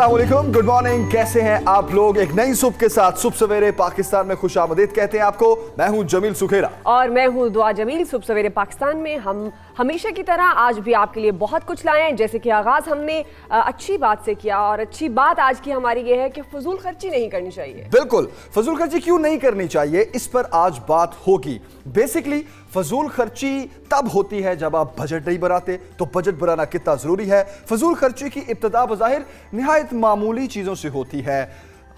अस्सलाम वालेकुम, good morning. कैसे हैं आप लोग? एक नई सुबह के साथ सुबह सवेरे पाकिस्तान में खुशामदीद कहते हैं आपको। मैं हूं जमील सुखेरा और मैं हूं दुआ जमील। सुबह सवेरे पाकिस्तान में हम हमेशा की तरह आज भी आपके लिए बहुत कुछ लाए हैं। जैसे कि आगाज हमने अच्छी बात से किया और अच्छी बात आज की हमारी ये है कि फजूल खर्ची नहीं करनी चाहिए। बिल्कुल, फजूल खर्ची क्यों नहीं करनी चाहिए, इस पर आज बात होगी। बेसिकली फजूल खर्ची तब होती है जब आप बजट नहीं बनाते, तो बजट बनाना कितना जरूरी है। फजूल खर्ची की इब्तिदा बज़ाहिर निहायत मामूली चीजों से होती है।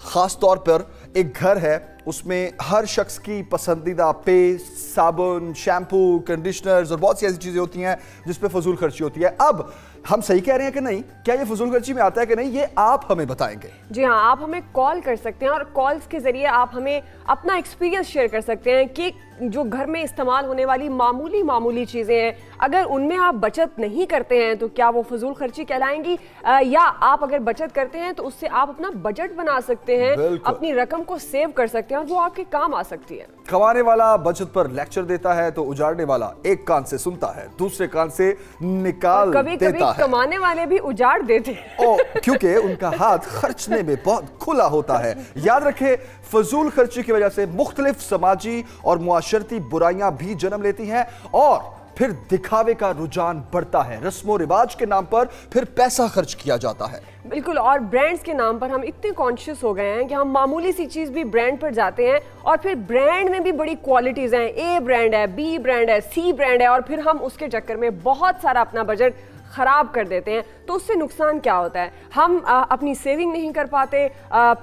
खास तौर पर एक घर है, उसमें हर शख्स की पसंदीदा पेस्ट, साबुन, शैम्पू, कंडीशनर्स और बहुत सी ऐसी चीजें होती हैं जिस पे फजूल खर्ची होती है। अब हम सही कह रहे हैं कि नहीं, क्या ये फजूल खर्ची में आता है कि नहीं, ये आप हमें बताएंगे। जी हाँ, आप हमें कॉल कर सकते हैं और कॉल्स के जरिए आप हमें अपना एक्सपीरियंस शेयर कर सकते हैं कि जो घर में इस्तेमाल होने वाली मामूली चीज़ें हैं, अगर उनमें आप बचत नहीं करते हैं तो क्या वो फजूल खर्ची कहलाएंगी, या आप अगर बचत करते हैं तो उससे आप अपना बजट बना सकते हैं, अपनी रकम को सेव कर सकते हैं और वो आपके काम आ सकती है। कमाने वाला बचत पर लेक्चर देता है तो उजाड़ने वाला एक कान से सुनता है, दूसरे कान से निकाल देता है। कमाने वाले भी उजाड़ देते हैं क्योंकि उनका हाथ खर्चने में बहुत खुला होता है। याद रखें, फजूल खर्ची की वजह से मुख्तलिफ समाजी और मुआशरती बुराइयां भी जन्म लेती हैं और फिर दिखावे का रुझान बढ़ता है। रस्मो रिवाज के नाम पर फिर पैसा खर्च किया जाता है। बिल्कुल, और ब्रांड्स के नाम पर हम इतने कॉन्शियस हो गए हैं कि हम मामूली सी चीज़ भी ब्रांड पर जाते हैं और फिर ब्रांड में भी बड़ी क्वालिटीज़ हैं। ए ब्रांड है, बी ब्रांड है, सी ब्रांड है और फिर हम उसके चक्कर में बहुत सारा अपना बजट ख़राब कर देते हैं। तो उससे नुकसान क्या होता है, हम अपनी सेविंग नहीं कर पाते।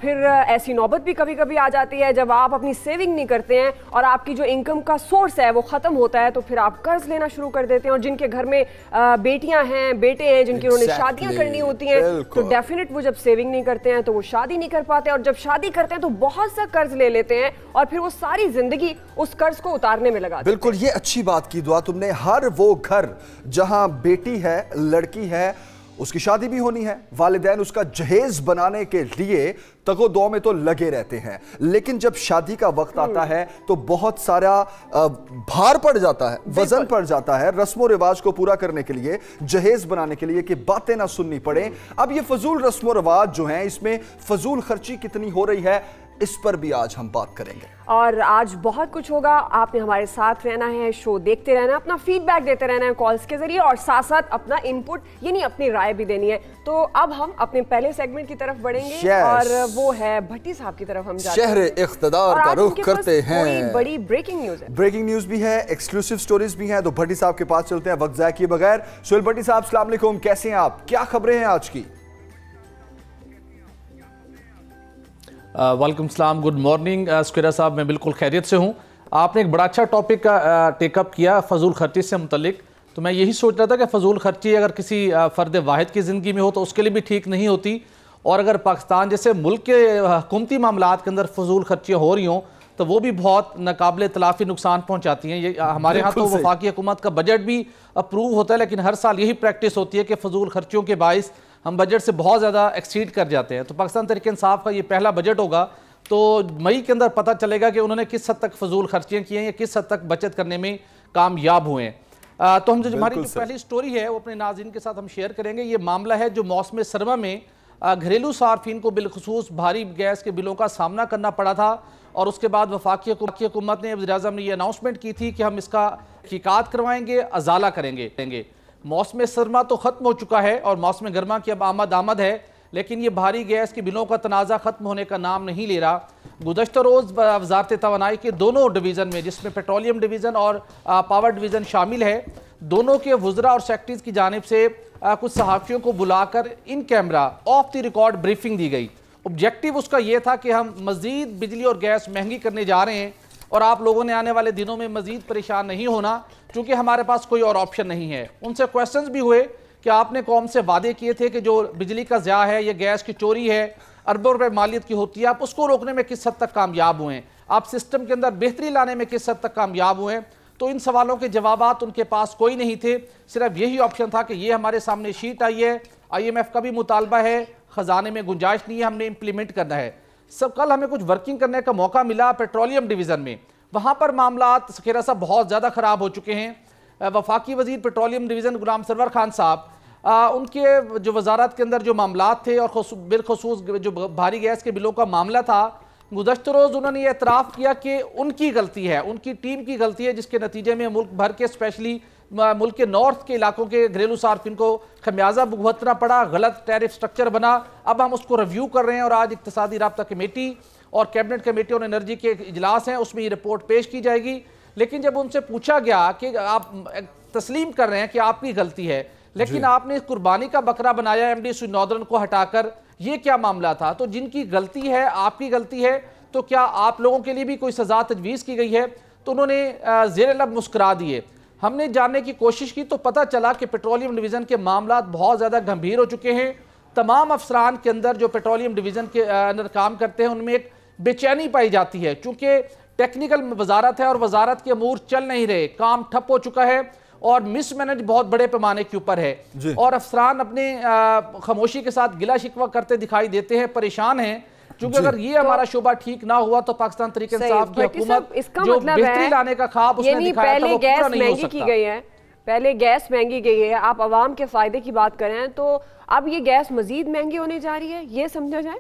फिर ऐसी नौबत भी कभी कभी आ जाती है जब आप अपनी सेविंग नहीं करते हैं और आपकी जो इनकम का सोर्स है वो ख़त्म होता है, तो फिर आप कर्ज लेना शुरू कर देते हैं। और जिनके घर में बेटियां हैं, बेटे हैं, जिनकी उन्होंने शादियां करनी होती हैं, तो डेफिनेट वो जब सेविंग नहीं करते हैं तो वो शादी नहीं कर पाते, और जब शादी करते हैं तो बहुत सा कर्ज ले लेते हैं और फिर वो सारी जिंदगी उस कर्ज को उतारने में लगा। बिल्कुल, ये अच्छी बात की दुआ तुमने। हर वो घर जहां बेटी है, लड़की है, उसकी शादी भी होनी है, वालिदैन उसका जहेज बनाने के लिए तगो दो में तो लगे रहते हैं, लेकिन जब शादी का वक्त आता है तो बहुत सारा भार पड़ जाता है, वजन पड़ जाता है रस्मो रिवाज को पूरा करने के लिए, जहेज बनाने के लिए, कि बातें ना सुननी पड़े। अब ये फजूल रस्मो रिवाज जो हैं, इसमें फजूल खर्ची कितनी हो रही है, इस पर भी आज हम बात करेंगे। और आज बहुत कुछ होगा। आपने हमारे साथ रहना है, शो देखते रहना है, अपना फीडबैक देते रहना है कॉल्स के जरिए, और साथ साथ अपना इनपुट यानी अपनी राय भी देनी है। तो अब हम अपने पहले सेगमेंट की तरफ बढ़ेंगे और वो है भट्टी साहब की तरफ हम जाते हैं। शहर इख्तिदार का रुख करते हैं। कोई बड़ी ब्रेकिंग न्यूज है, ब्रेकिंग न्यूज भी है, एक्सक्लूसिव स्टोरीज भी हैं, तो भट्टी साहब के पास चलते हैं वक्त ज़ाया किए बगैर। सुहेल भट्टी साहब, अस्सलाम वालेकुम, कैसे हैं आप? क्या खबरें हैं आज की? वालेकुम सलाम, गुड मॉर्निंग सुखेरा साहब। मैं बिल्कुल खैरियत से हूँ। आपने एक बड़ा अच्छा टॉपिक का टेकअप किया फजूल खर्ची से मुतल्लिक। तो मैं यही सोच रहा था कि फ़जूल खर्ची अगर किसी फ़र्द वाहिद की ज़िंदगी में हो तो उसके लिए भी ठीक नहीं होती, और अगर पाकिस्तान जैसे मुल्क के हुकूमती मामलात के अंदर फजूल खर्चियाँ हो रही हों तो वो भी बहुत नाकाबिले तलाफ़ी नुकसान पहुँचाती हैं। ये हमारे यहाँ तो वफाकी हुकूमत का बजट भी अप्रूव होता है, लेकिन हर साल यही प्रैक्टिस होती है कि फ़जूल खर्चियों के बाइस हम बजट से बहुत ज़्यादा एक्सीड कर जाते हैं। तो पाकिस्तान तहरीक इंसाफ का ये पहला बजट होगा, तो मई के अंदर पता चलेगा कि उन्होंने किस हद तक फजूल खर्चियाँ की हैं या किस हद तक बचत करने में कामयाब हुए हैं। तो हम जो हमारी जो पहली स्टोरी है वो अपने नाज़रीन के साथ हम शेयर करेंगे। ये मामला है जो मौसम सरमा में घरेलू सार्फिन को बिलखसूस भारी गैस के बिलों का सामना करना पड़ा था, और उसके बाद वफाकी हुकूमत ने, वज़ीर-ए-आज़म ने यह अनाउंसमेंट की थी कि हम इसका तहक़ीक़ात करवाएंगे, अजाला करेंगे। मौसम सरमा तो ख़त्म हो चुका है और मौसम गर्मा की अब आमद है, लेकिन ये भारी गैस के बिलों का तनाज़ा ख़त्म होने का नाम नहीं ले रहा। गुज़श्ता रोज़ वज़ारत तवानाई के दोनों डिवीज़न में, जिसमें पेट्रोलियम डिवीज़न और पावर डिवीज़न शामिल है, दोनों के वज़रा और सेक्रेटरीज़ की जानिब से कुछ सहाफ़ियों को बुलाकर in camera off the record briefing दी गई। ऑब्जेक्टिव उसका ये था कि हम मज़ीद बिजली और गैस महंगी करने जा रहे हैं और आप लोगों ने आने वाले दिनों में मज़ीद परेशान नहीं होना, क्योंकि हमारे पास कोई और ऑप्शन नहीं है। उनसे क्वेश्चंस भी हुए कि आपने कौम से वादे किए थे कि जो बिजली का ज़या है या गैस की चोरी है, अरबों रुपए मालियत की होती है, आप उसको रोकने में किस हद तक कामयाब हुए हैं, आप सिस्टम के अंदर बेहतरी लाने में किस हद तक कामयाब हुए हैं। तो इन सवालों के जवाबात उनके पास कोई नहीं थे, सिर्फ यही ऑप्शन था कि ये हमारे सामने शीट आई है, IMF का भी मुतालबा है, ख़जाने में गुंजाइश नहीं है, हमने इम्प्लीमेंट करना है। सब कल हमें कुछ वर्किंग करने का मौका मिला पेट्रोलियम डिवीज़न में, वहाँ पर मामलात सखेरा साहब बहुत ज़्यादा ख़राब हो चुके हैं। वफाकी वज़ीर पेट्रोलियम डिवीज़न गुलाम सरवर खान साहब उनके जो वजारत के अंदर जो मामलात थे और बिलखसूस जो भारी गैस के बिलों का मामला था, गुज़श्ता रोज़ उन्होंने ये एतराफ़ किया कि उनकी गलती है, उनकी टीम की गलती है, जिसके नतीजे में मुल्क भर के स्पेशली मुल्क के नॉर्थ के इलाकों के घरेलू सार्फिन को खमियाजा भुगतना पड़ा, गलत टैरिफ स्ट्रक्चर बना। अब हम उसको रिव्यू कर रहे हैं और आज इक़्तिसादी राब्ता कमेटी और कैबिनेट कमेटी और एनर्जी के इजलास हैं, उसमें ये रिपोर्ट पेश की जाएगी। लेकिन जब उनसे पूछा गया कि आप तस्लीम कर रहे हैं कि आपकी गलती है, लेकिन आपने कुर्बानी का बकरा बनाया MDC नॉर्दर्न को हटाकर, ये क्या मामला था? तो जिनकी गलती है, आपकी गलती है, तो क्या आप लोगों के लिए भी कोई सजा तजवीज़ की गई है? तो उन्होंने ज़ेर लब मुस्कुरा दिए। हमने जानने की कोशिश की तो पता चला कि पेट्रोलियम डिवीज़न के मामला बहुत ज़्यादा गंभीर हो चुके हैं। तमाम अफसरान के अंदर जो पेट्रोलियम डिवीज़न के अंदर काम करते हैं उनमें एक बेचैनी पाई जाती है, चूँकि टेक्निकल वजारत है और वजारत के अमूर चल नहीं रहे, काम ठप हो चुका है और मिसमैनेज बहुत बड़े पैमाने के ऊपर है और अफसरान अपने खामोशी के साथ गिला शिकवा करते दिखाई देते हैं, परेशान हैं। क्योंकि अगर ये हमारा शोबा ठीक ना हुआ तो पाकिस्तान तरीके इंसाफ की हुकूमत जो बेहतरी लाने का ख्वाब उसने दिखाया था वो पूरा नहीं हो सकता। पहले गैस महंगी गई है, आप आवाम के फायदे की बात करें तो अब ये गैस मजीद महंगी होने जा रही है, ये समझा जाए?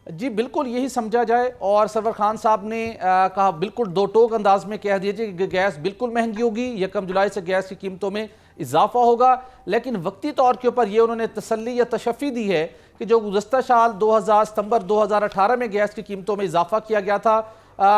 जी बिल्कुल यही समझा जाए। और सरवर खान साहब ने कहा, बिल्कुल दो टोक अंदाज में कह दीजिए कि गैस बिल्कुल महंगी होगी, 1 जुलाई से गैस की कीमतों में इजाफा होगा। लेकिन वक्ती तौर के ऊपर ये उन्होंने तसल्ली या तशफ़ी दी है कि जो गुज़श्ता साल सितंबर 2018 में गैस की कीमतों में इजाफा किया गया था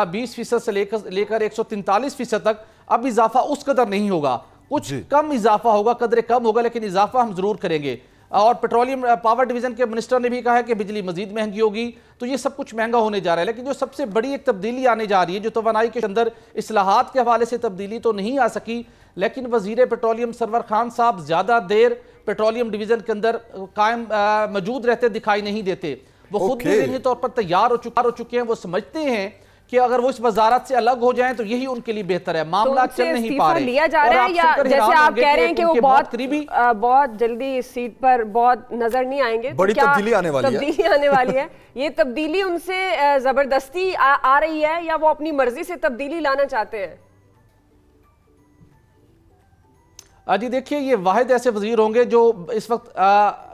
20% से लेकर 143% तक, अब इजाफा उस कदर नहीं होगा, कुछ कम इजाफा होगा, कदर कम होगा, लेकिन इजाफा हम जरूर करेंगे। और पेट्रोलियम पावर डिवीजन के मिनिस्टर ने भी कहा है कि बिजली मजीद महंगी होगी, तो ये सब कुछ महंगा होने जा रहा है। लेकिन जो सबसे बड़ी एक तब्दीली आने जा रही है, जो तवानाई के अंदर इस्लाहात के हवाले से तब्दीली तो नहीं आ सकी, लेकिन वजीर पेट्रोलियम सरवर खान साहब ज्यादा देर पेट्रोलियम डिवीजन के अंदर कायम मौजूद रहते दिखाई नहीं देते। वो खुद भी ज़हनी तौर पर तैयार हो चुके हैं। वो समझते हैं कि अगर वो इस वजारत से अलग हो जाएं तो यही उनके लिए बेहतर है। मामला चल नहीं पा रहे, लिया जा रहा है या जैसे आप कह रहे हैं कि वो बहुत जल्दी इस सीट पर बहुत नजर नहीं आएंगे, बड़ी तब्दीली आने वाली है। ये तब्दीली उनसे जबरदस्ती आ रही है या वो अपनी मर्जी से तब्दीली लाना चाहते हैं? जी देखिए, ये वाहिद ऐसे वजीर होंगे जो इस वक्त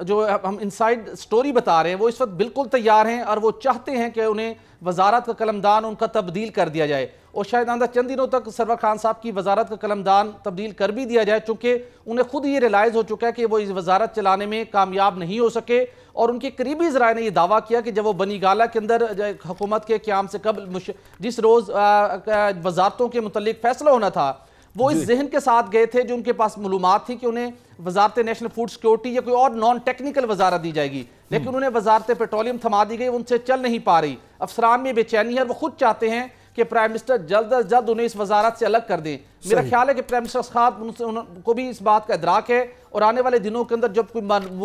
जो हम इनसाइड स्टोरी बता रहे हैं वो इस वक्त बिल्कुल तैयार हैं और वो चाहते हैं कि उन्हें वजारत का कलमदान उनका तब्दील कर दिया जाए। और शायद आंदा चंद दिनों तक सरवर खान साहब की वजारत का कलमदान तब्दील कर भी दिया जाए, चूँकि उन्हें खुद ये रियलाइज़ हो चुका है कि वो इस वजारत चलाने में कामयाब नहीं हो सके। और उनके करीबी ज़राए ने यह दावा किया कि जब वो बनी गाला के अंदर हुकूमत के क़याम से कबल जिस रोज़ वजारतों के मुतल्लिक फैसला होना था, वो इस जहन के साथ गए थे जो उनके पास मालूमात थी कि उन्हें वजारत नेशनल फूड सिक्योरिटी या कोई और नॉन टेक्निकल वजारत दी जाएगी, लेकिन उन्हें वजारत पेट्रोलियम थमा दी गई, उनसे चल नहीं पा रही। अफसरान में बेचैनी है, वो खुद चाहते हैं कि प्राइम मिनिस्टर जल्द अज जल्द उन्हें इस वजारत से अलग कर दें। मेरा ख्याल है कि प्राइम मिनिस्टर साहब को भी इस बात का इदराक है और आने वाले दिनों के अंदर जब कोई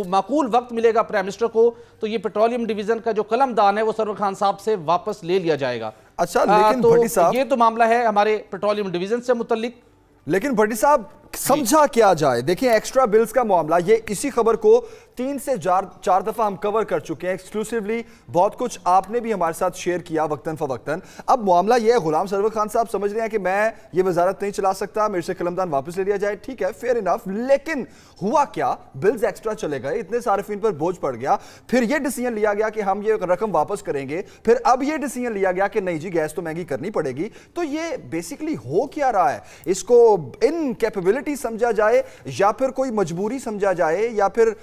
माकूल वक्त मिलेगा प्राइम मिनिस्टर को, तो ये पेट्रोलियम डिवीजन का जो कलमदान है वो सरवर खान साहब से वापस ले लिया जाएगा। अच्छा, लेकिन भट्टी साहब, ये तो मामला है हमारे पेट्रोलियम डिवीजन से मुतल्लिक। लेकिन भट्टी साहब, समझा क्या जाए? देखिए, एक्स्ट्रा बिल्स का मामला, ये इसी खबर को 3 से 4 दफा हम कवर कर चुके हैं एक्सक्लूसिवली। बहुत कुछ आपने भी हमारे साथ शेयर किया वक्तन फवक्तन। अब मामला ये है, गुलाम सरवर खान साहब समझ रहे हैं कि मैं ये वजारत नहीं चला सकता, मेरे से कलमदान वापस ले लिया जाए। ठीक है, फेयर इनफ। लेकिन हुआ क्या? बिल्स एक्स्ट्रा चले गए, इतने सार्फिन पर बोझ पड़ गया, फिर ये डिसीजन लिया गया कि हम ये रकम वापस करेंगे, फिर अब ये डिसीजन लिया गया कि नहीं जी, गैस तो महंगी करनी पड़ेगी। तो ये बेसिकली हो क्या रहा है? इसको इनकैपेबिलिटी समझा जाए या फिर कोई मजबूरी समझा जाए या फिर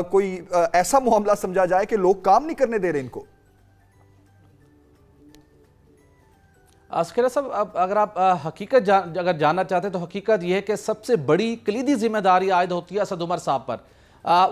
कोई ऐसा मामला समझा जाए कि लोग काम नहीं करने दे रहे इनको? अस्करा साहब, अब अगर आप हकीकत अगर जानना चाहते हैं तो हकीकत यह है कि सबसे बड़ी कलीदी जिम्मेदारी आयद होती है असद उमर साहब पर।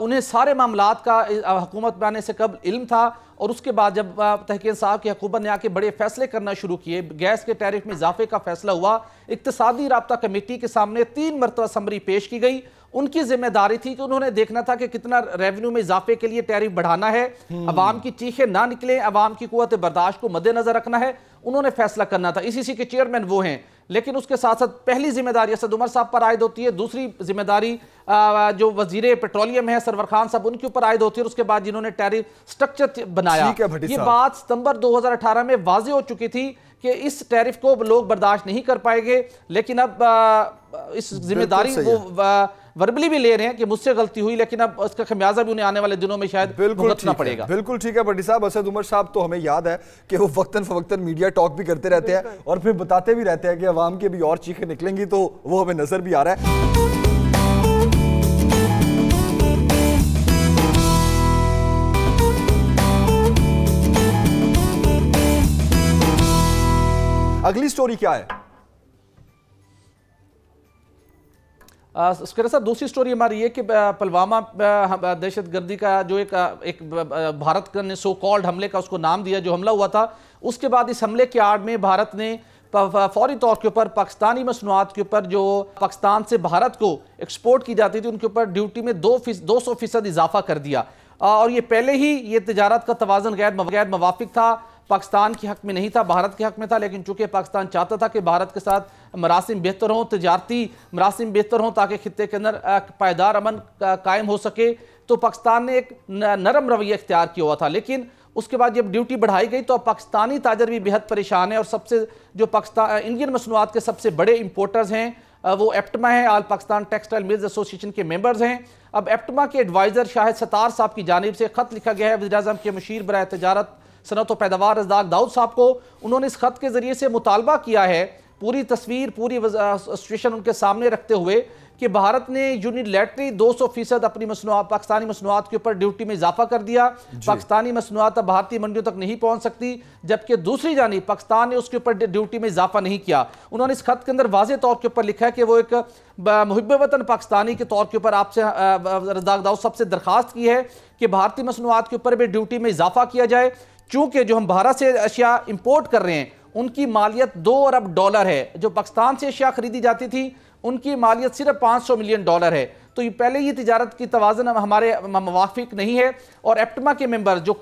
उन्हें सारे मामलात का हुकूमत में आने से कबल इल्म था और उसके बाद जब तहकीक साहब की हुकूमत ने आके बड़े फैसले करना शुरू किए, गैस के टैरिफ में इजाफे का फैसला हुआ, इक्तिसादी राब्ता कमेटी के सामने 3 मरतबा समरी पेश की गई। उनकी जिम्मेदारी थी कि उन्होंने देखना था कि कितना रेवेन्यू में इजाफे के लिए टैरिफ बढ़ाना है, अवाम की चीखें ना निकले, अवाम की कुव्वत बर्दाश्त को मद्देनजर रखना है। उन्होंने फैसला करना था, ICC के चेयरमैन वो हैं। लेकिन उसके साथ साथ पहली जिम्मेदारी असद उमर साहब पर आयद होती है, दूसरी जिम्मेदारी जो वजीर पेट्रोलियम है सरवर खान साहब उनके ऊपर आयद होती है, और उसके बाद जिन्होंने टैरिफ स्ट्रक्चर बनाया। ये बात सितंबर 2018 में वाज़ेह हो चुकी थी कि इस टैरिफ को लोग बर्दाश्त नहीं कर पाएंगे। लेकिन अब इस जिम्मेदारी वो वर्बली भी ले रहे हैं कि मुझसे गलती हुई, लेकिन अब उसका खमियाजा भी उन्हें आने वाले दिनों में शायद भुगतना पड़ेगा। बिल्कुल ठीक है भट्टी साहब। असद उमर साहब तो हमें याद है कि वो वक्तन फवक्तन मीडिया टॉक भी करते रहते हैं और फिर बताते भी रहते हैं कि अवाम की भी और चीखें निकलेंगी, तो वो हमें नजर भी आ रहा है। अगली स्टोरी क्या है? साहब दूसरी स्टोरी हमारी ये कि पुलवामा दहशतगर्दी का जो एक भारत ने सो कॉल्ड हमले का उसको नाम दिया, जो हमला हुआ था, उसके बाद इस हमले के आड़ में भारत ने फौरी तौर के ऊपर पाकिस्तानी मसनूआत के ऊपर जो पाकिस्तान से भारत को एक्सपोर्ट की जाती थी उनके ऊपर ड्यूटी में 200% इजाफा कर दिया। और ये पहले ही ये तिजारत का तवाज़ुन गैर मवाफिक था, पाकिस्तान के हक में नहीं था, भारत के हक में था। लेकिन चूंकि पाकिस्तान चाहता था कि भारत के साथ मरासिम बेहतर हों, तिजारती मरासिम बेहतर हों, ताकि खित्ते के अंदर पायदार अमन कायम हो सके, तो पाकिस्तान ने एक नरम रवैया इख्तियार किया हुआ था। लेकिन उसके बाद जब ड्यूटी बढ़ाई गई तो पाकिस्तानी ताजर भी बेहद परेशान है, और सबसे जो पाकिस्तान इंडियन मसनूआत के सबसे बड़े इंपोर्टर्स हैं वो एप्टमा है, आल पाकिस्तान टेक्सटाइल मिल्स एसोसिएशन के मेंबर्स हैं। अब एप्टमा के एडवाइजर शाहिद सत्तार साहब की जानिब से खत लिखा गया है वज़ीर-ए-आज़म के मुशीर बराए तिजारत सनअत व पैदावार रज़ाक दाऊद साहब को। उन्होंने इस खत के जरिए से मुतालबा किया है, पूरी तस्वीर पूरी सिचुएशन उनके सामने रखते हुए, कि भारत ने यूनिलैटरली 200% अपनी पाकिस्तानी मसनूआत के ऊपर ड्यूटी में इजाफा कर दिया। पाकिस्तानी मसनूआत अब भारतीय मंडियों तक नहीं पहुंच सकती, जबकि दूसरी जानिब पाकिस्तान ने उसके ऊपर ड्यूटी में इजाफा नहीं किया। उन्होंने इस खत के अंदर वाज़ेह तौर के ऊपर लिखा है कि वो एक मुहिब्ब वतन पाकिस्तानी के तौर के ऊपर आपसे रज़ाक दाऊद साहब से दरखास्त की है कि भारतीय मसनूआत के ऊपर भी ड्यूटी में इजाफा किया जाए, चूंकि जो हम भारत से अशिया इंपोर्ट कर रहे हैं उनकी मालियत $2 अरब है, जो पाकिस्तान से अशिया खरीदी जाती थी उनकी मालियत सिर्फ $500 मिलियन है। तो ये पहले ही तिजारत की तवाज़ुन हमारे मुवाफिक नहीं है। और एप्टमा के मेंबर जो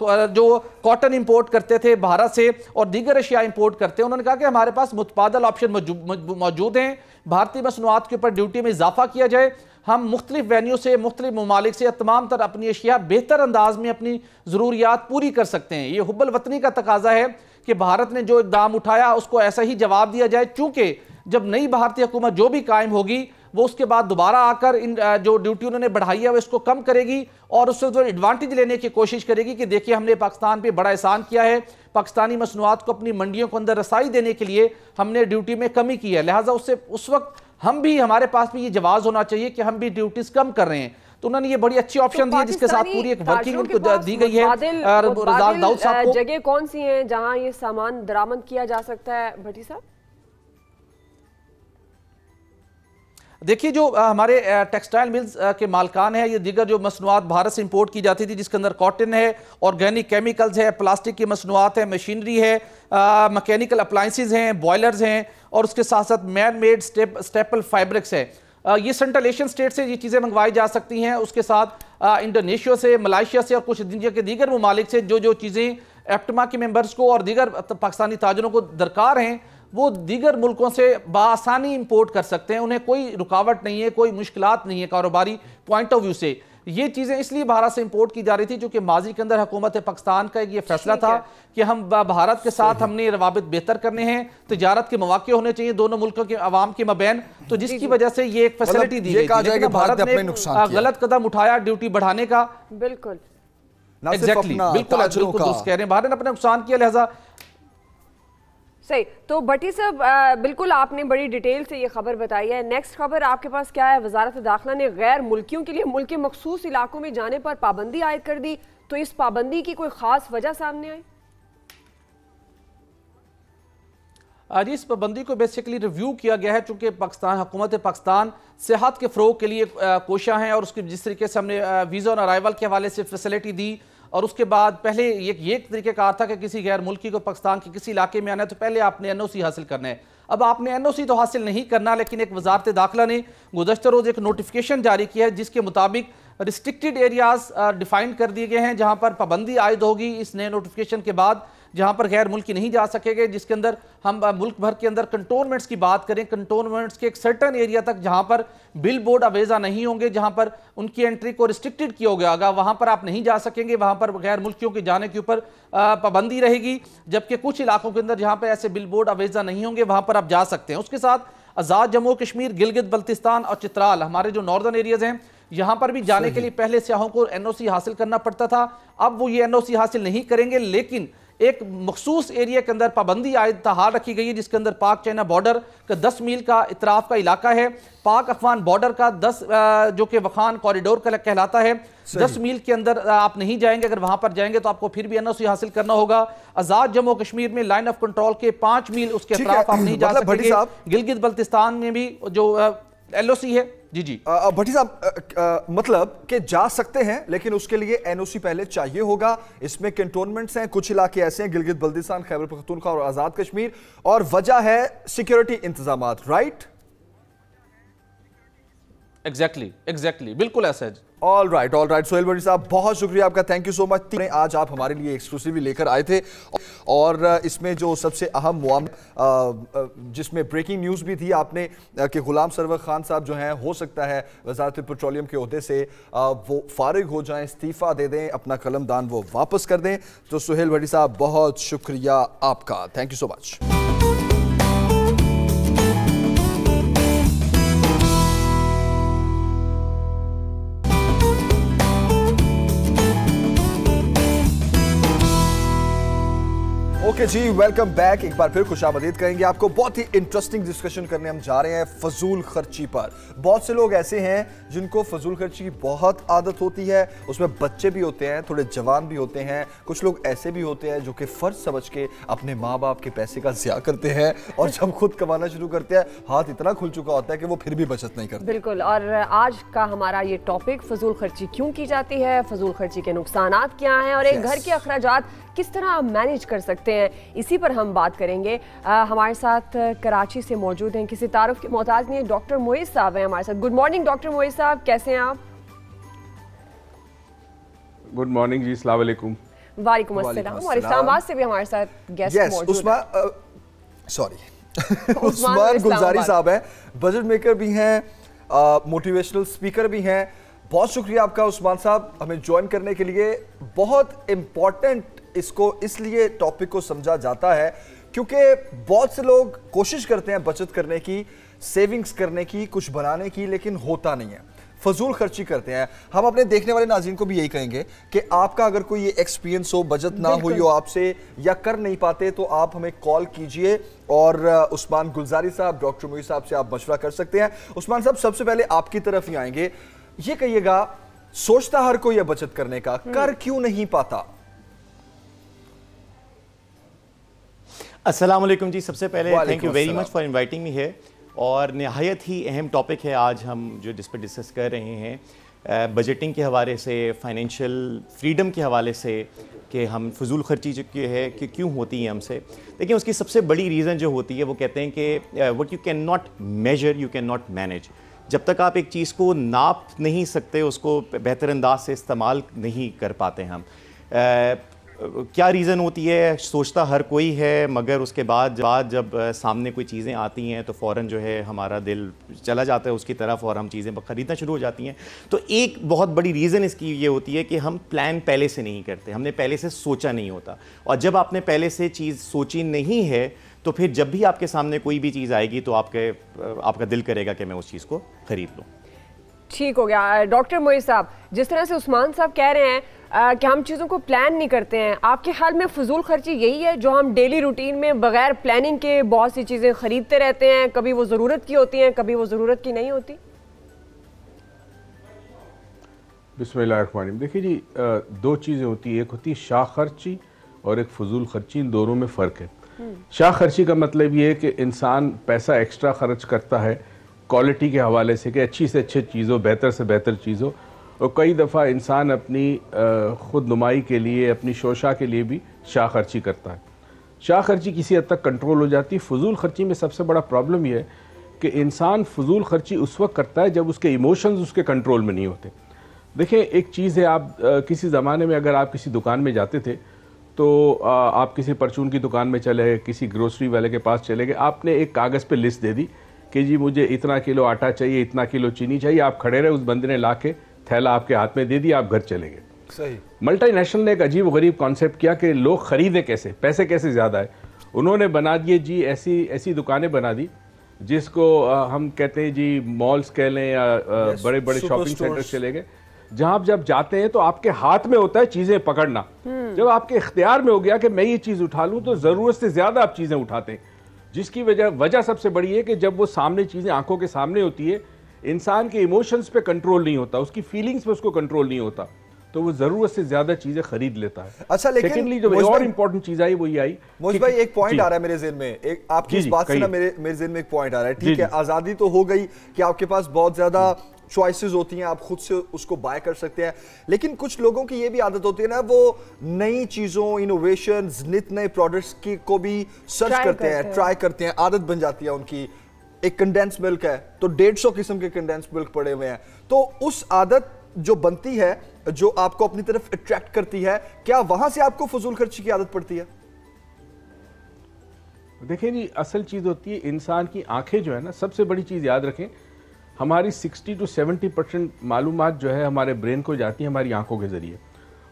कॉटन इंपोर्ट करते थे भारत से और दीगर अशिया इंपोर्ट करते हैं, उन्होंने कहा कि हमारे पास मुतबादल ऑप्शन मौजूद हैं, भारतीय मसनूआत के ऊपर ड्यूटी में इजाफा किया जाए, हम मुख्तलिफ वेन्यू से मुख्तलिफ ममालिक से तमाम तर अपनी अशिया बेहतर अंदाज में अपनी ज़रूरियात पूरी कर सकते हैं। ये हुब्बुल वतनी का तकाजा है कि भारत ने जो इक़दाम उठाया उसको ऐसा ही जवाब दिया जाए, चूँकि जब नई भारतीय हुकूमत जो भी कायम होगी वो उसके बाद दोबारा आकर इन जो ड्यूटी उन्होंने बढ़ाई है वो इसको कम करेगी और उससे जो एडवांटेज लेने की कोशिश करेगी कि देखिए हमने पाकिस्तान पे बड़ा एहसान किया है, पाकिस्तानी मसनूआत को अपनी मंडियों के अंदर रसाई देने के लिए हमने ड्यूटी में कमी की है, लिहाजा उससे उस वक्त हम भी हमारे पास भी ये जवाब होना चाहिए कि हम भी ड्यूटीज कम कर रहे हैं। तो उन्होंने ये बड़ी अच्छी ऑप्शन दी है जिसके साथ पूरी एक वर्किंग उनको दी गई है। रज़ाक दाऊद साहब को जगह कौन सी है जहां ये सामान दरामद किया जा सकता है भट्टी साहब? देखिए जो हमारे टेक्सटाइल मिल्स के मालकान है, ये दीगर जो मसनूआत भारत से इंपोर्ट की जाती थी जिसके अंदर कॉटन है, ऑर्गेनिक केमिकल्स है, प्लास्टिक की मसनूआत है, मशीनरी है, मैकेनिकल अप्लाइंसेस हैं, बॉयलर्स हैं और उसके साथ साथ मैन मेड स्टेपल फैब्रिक्स है। ये सेंट्रल एशियन स्टेट से ये चीज़ें मंगवाई जा सकती हैं। उसके साथ इंडोनेशिया से, मलाइशिया से और कुछ दुनिया के दीगर ममालिक से जो चीज़ें एप्टमा के मेंबर्स को और दीगर पाकिस्तानी ताजरों को दरकार हैं वो दीगर मुल्कों से बआसानी इंपोर्ट कर सकते हैं, उन्हें कोई रुकावट नहीं है, कोई मुश्किलात नहीं है कारोबारी पॉइंट ऑफ व्यू से। ये चीज़ें इसलिए भारत से इंपोर्ट की जा रही थी क्योंकि माजी के अंदर हुकूमत पाकिस्तान का ये फैसला था कि हम भारत के साथ हमने रवाबित बेहतर करने हैं, तिजारत के मौके होने चाहिए दोनों मुल्कों के अवाम के मबैन, तो जिसकी वजह से ये एक फैसिलिटी दी गई थी। भारत ने गलत कदम उठाया ड्यूटी बढ़ाने का। बिल्कुल एग्जैक्टली बिल्कुल कह रहे हैं, भारत ने अपना नुकसान किया, लिहाजा सही। तो भट्टी साहब बिल्कुल आपने बड़ी डिटेल से ये खबर बताई है। नेक्स्ट खबर आपके पास क्या है? वजारत दाखिला ने गैर मुल्कियों के लिए मुल्क के मखसूस इलाकों में जाने पर पाबंदी आयद कर दी, तो इस पाबंदी की कोई खास वजह सामने आई? आज इस पाबंदी को बेसिकली रिव्यू किया गया है चूंकि पाकिस्तान हुकूमत पाकिस्तान सेहत के फ़रोग के लिए कोशा हैं और उसके जिस तरीके से हमने वीज़ा और अराइवल के हवाले से फैसिलिटी दी और उसके बाद पहले ये तरीक़ेकार था कि किसी गैर मुल्की को पाकिस्तान के किसी इलाके में आना है तो पहले आपने NOC हासिल करना है। अब आपने NOC तो हासिल नहीं करना, लेकिन एक वजारत दाखिला ने गुज़श्ता रोज़ एक नोटिफिकेशन जारी किया है जिसके मुताबिक रिस्ट्रिक्टेड एरियाज डिफाइन कर दिए गए हैं जहाँ पर पाबंदी आयद होगी इस नए नोटिफिकेशन के बाद। जहां पर गैर मुल्की नहीं जा सकेंगे, जिसके अंदर हम मुल्क भर के अंदर कंटोनमेंट्स की बात करें, कंटोनमेंट्स के एक सर्टन एरिया तक जहां पर बिल बोर्ड अवेजा नहीं होंगे, जहां पर उनकी एंट्री को रिस्ट्रिक्टेड किया होगा, वहां पर आप नहीं जा सकेंगे, वहां पर गैर मुल्कियों के जाने के ऊपर पाबंदी रहेगी। जबकि कुछ इलाकों के अंदर जहां पर ऐसे बिल बोर्ड अवेजा नहीं होंगे वहां पर आप जा सकते हैं। उसके साथ आज़ाद जम्मू कश्मीर, गिलगित बल्तिस्तान और चित्राल, हमारे जो नॉर्दर्न एरियाज हैं, यहां पर भी जाने के लिए पहले सियाहों को एनओसी हासिल करना पड़ता था। अब वो ये एनओसी हासिल नहीं करेंगे, लेकिन एक मखसूस एरिया के अंदर पाबंदी आयद हाल रखी गई है, जिसके अंदर पाक चाइना बॉर्डर का 10 मील का इतराफ का इलाका है, पाक अफगान बॉर्डर का 10 जो कि वखान कॉरिडोर का कहलाता है, 10 मील के अंदर आप नहीं जाएंगे। अगर वहां पर जाएंगे तो आपको फिर भी एनओसी हासिल करना होगा। आजाद जम्मू कश्मीर में लाइन ऑफ कंट्रोल के 5 मील उसके इतराफ आप नहीं जा सकेंगे। गिलगित बल्तिस्तान में भी जो एलओसी है, जी भट्टी साहब, मतलब कि जा सकते हैं लेकिन उसके लिए एनओसी पहले चाहिए होगा। इसमें कंटोनमेंट्स हैं, कुछ इलाके ऐसे हैं, गिलगित बल्तिस्तान, खैबर पख्तूनख्वा और आजाद कश्मीर, और वजह है सिक्योरिटी इंतजामात, राइट? एग्जैक्टली, बिल्कुल ऐसा है। ऑल राइट सोहेल भट्टी साहब, बहुत शुक्रिया आपका, थैंक यू सो मच। आज आप हमारे लिए एक्सक्लूसिवली लेकर आए थे, और इसमें जो सबसे अहम मामला जिसमें ब्रेकिंग न्यूज़ भी थी आपने कि गुलाम सरवर खान साहब जो हैं, हो सकता है वजारत पेट्रोलियम के ओहदे से वो फारिग हो जाएं, इस्तीफ़ा दे दें, अपना कलमदान वो वापस कर दें। तो सोहेल भट्टी साहब, बहुत शुक्रिया आपका, thank you so much. Okay जी, वेलकम बैक। एक बार फिर खुशामदीद करेंगे आपको। बहुत ही इंटरेस्टिंग डिस्कशन करने हम जा रहे हैं फजूल खर्ची पर। बहुत से लोग ऐसे हैं जिनको फजूल खर्ची की बहुत आदत होती है, उसमें बच्चे भी होते हैं, थोड़े जवान भी होते हैं, कुछ लोग ऐसे भी होते हैं जो कि फ़र्ज समझ के अपने माँ बाप के पैसे का ज़िया करते हैं, और जब खुद कमाना शुरू करते हैं हाथ इतना खुल चुका होता है कि वो फिर भी बचत नहीं करते। बिल्कुल, और आज का हमारा ये टॉपिक फजूल खर्ची क्यों की जाती है, फजूल खर्ची के नुकसानात क्या हैं, और एक घर के अखराजात किस तरह आप मैनेज कर सकते हैं, इसी पर हम बात करेंगे। हमारे साथ कराची से मौजूद हैं, किसी तारुफ के मोहताज नहीं, डॉक्टर मोइज साहब हैं हमारे साथ। गुड मॉर्निंग डॉक्टर मोइज साहब, कैसे हैं आप? गुड मॉर्निंग जी, अस्सलाम वालेकुम। वालेकुम अस्सलाम। और इस्लामाबाद से भी हमारे साथ गेस्ट मौजूद हैं। उस्मान गुलजारी साहब हैं, बजट मेकर भी हैं, मोटिवेशनल स्पीकर भी हैं। बहुत शुक्रिया आपका उस्मान साहब हमें ज्वाइन करने के लिए। बहुत इंपॉर्टेंट इसको इसलिए टॉपिक को समझा जाता है क्योंकि बहुत से लोग कोशिश करते हैं बचत करने की, सेविंग्स करने की, कुछ बनाने की, लेकिन होता नहीं है, फजूल खर्ची करते हैं। हम अपने देखने वाले नाज़रीन को भी यही कहेंगे कि आपका अगर कोई ये एक्सपीरियंस हो, बचत ना हुई हो आपसे या कर नहीं पाते, तो आप हमें कॉल कीजिए और उस्मान गुलजारी साहब, डॉक्टर मोइज साहब से आप मशवरा कर सकते हैं। उस्मान साहब, सबसे पहले आपकी तरफ ही आएंगे। ये कहिएगा, सोचता हर कोई है बचत करने का, कर क्यों नहीं पाता? अस्सलाम वालेकुम जी, सबसे पहले thank you very much for inviting me here. और निहायत ही अहम टॉपिक है आज हम जिस पर डिस्कस कर रहे हैं, बजटिंग के हवाले से, फाइनेंशियल फ्रीडम के हवाले से, कि हम फजूल खर्ची जो है कि क्यों होती है हमसे। देखिए, उसकी सबसे बड़ी रीज़न जो होती है वो कहते हैं कि what you can not measure you can not manage. जब तक आप एक चीज़ को नाप नहीं सकते, उसको बेहतर अंदाज से इस्तेमाल नहीं कर पाते हम। क्या रीज़न होती है? सोचता हर कोई है, मगर उसके बाद जब सामने कोई चीज़ें आती हैं तो फ़ौरन जो है हमारा दिल चला जाता है उसकी तरफ और हम चीज़ें ख़रीदना शुरू हो जाती हैं। तो एक बहुत बड़ी रीज़न इसकी ये होती है कि हम प्लान पहले से नहीं करते, हमने पहले से सोचा नहीं होता। और जब आपने पहले से चीज़ सोची नहीं है तो फिर जब भी आपके सामने कोई भी चीज़ आएगी तो आपका दिल करेगा कि मैं उस चीज़ को ख़रीद लूँ। ठीक हो गया। डॉक्टर मोइज साहब, जिस तरह से उस्मान साहब कह रहे हैं कि हम चीज़ों को प्लान नहीं करते हैं, आपके ख्याल में फजूल खर्ची यही है जो हम डेली रूटीन में बगैर प्लानिंग के बहुत सी चीज़ें खरीदते रहते हैं? कभी वो ज़रूरत की होती हैं, कभी वो ज़रूरत की नहीं होती। बिस्मिल्लाहिर्रहमानिर्रहीम। देखिए जी, दो चीज़ें होती है, एक होती है शाह खर्ची और एक फजूल खर्ची। इन दोनों में फ़र्क है। शाह खर्ची का मतलब ये है कि इंसान पैसा एक्स्ट्रा खर्च करता है क्वालिटी के हवाले से, कि अच्छी से अच्छी चीज़ हो, बेहतर से बेहतर चीज़ हो। और कई दफ़ा इंसान अपनी खुद नुमाई के लिए, अपनी शोशा के लिए भी शाह खर्ची करता है। शाह खर्ची किसी हद तक कंट्रोल हो जाती है। फजूल खर्ची में सबसे बड़ा प्रॉब्लम यह है कि इंसान फजूल खर्ची उस वक्त करता है जब उसके इमोशंस उसके कंट्रोल में नहीं होते। देखिए, एक चीज़ है, आप किसी ज़माने में अगर आप किसी दुकान में जाते थे तो आप किसी परचून की दुकान में चले गए, किसी ग्रोसरी वाले के पास चले गए, आपने एक कागज़ पे लिस्ट दे दी कि जी मुझे इतना किलो आटा चाहिए, इतना किलो चीनी चाहिए, आप खड़े रहे, उस बंदे ने ला के थैला आपके हाथ में दे दिया, आप घर चले गए। सही। मल्टीनेशनल ने एक अजीब गरीब कॉन्सेप्ट किया कि लोग खरीदे कैसे, पैसे कैसे ज़्यादा है। उन्होंने बना दिए जी ऐसी दुकानें बना दी जिसको हम कहते हैं जी मॉल्स कह लें या बड़े बड़े शॉपिंग सेंटर चले गए, जहां आप जब जाते हैं तो आपके हाथ में होता है चीजें पकड़ना। जब आपके इख्तियार में हो गया कि मैं ये चीज उठा लूं तो जरूरत से ज्यादा आप चीजें उठाते हैं, जिसकी वजह सबसे बड़ी है कि जब वो सामने चीजें आंखों के सामने होती है, इंसान के इमोशंस पे कंट्रोल नहीं होता, उसकी फीलिंग्स पे उसको कंट्रोल नहीं होता, तो वो जरूरत से ज्यादा चीजें खरीद लेता है। अच्छा, लेकिन सेकेंडली जो और इंपॉर्टेंट चीज आई वो ये आई, मोहित भाई एक पॉइंट आ रहा है मेरे ज़हन में, एक आपकी इस बात से ना मेरे ज़हन में एक पॉइंट आ रहा है। ठीक है, आजादी तो हो गई कि आपके पास बहुत ज्यादा चॉइसेस होती हैं, आप खुद से उसको बाय कर सकते हैं, लेकिन कुछ लोगों की ये भी आदत होती है ना, वो नई चीजों, इनोवेशंस, नित नए प्रोडक्ट्स की को भी सर्च करते हैं, ट्राई करते हैं, आदत बन जाती है उनकी। एक कंडेंस मिल्क है तो 150 किस्म के कंडेंस मिल्क पड़े हुए हैं, तो उस आदत जो बनती है, जो आपको अपनी तरफ अट्रैक्ट करती है, क्या वहां से आपको फजूल खर्ची की आदत पड़ती है? देखिए जी, असल चीज होती है इंसान की आंखें जो है ना, सबसे बड़ी चीज याद रखें, हमारी 60 to 70% मालूमात जो है हमारे ब्रेन को जाती है हमारी आंखों के जरिए,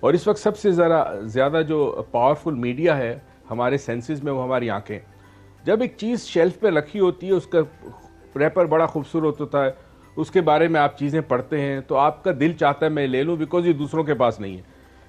और इस वक्त सबसे ज़्यादा जो पावरफुल मीडिया है हमारे सेंसेस में वो हमारी आंखें। जब एक चीज़ शेल्फ पे रखी होती है, उसका रैपर बड़ा खूबसूरत होता है, उसके बारे में आप चीज़ें पढ़ते हैं तो आपका दिल चाहता है मैं ले लूँ, बिकॉज ये दूसरों के पास नहीं है।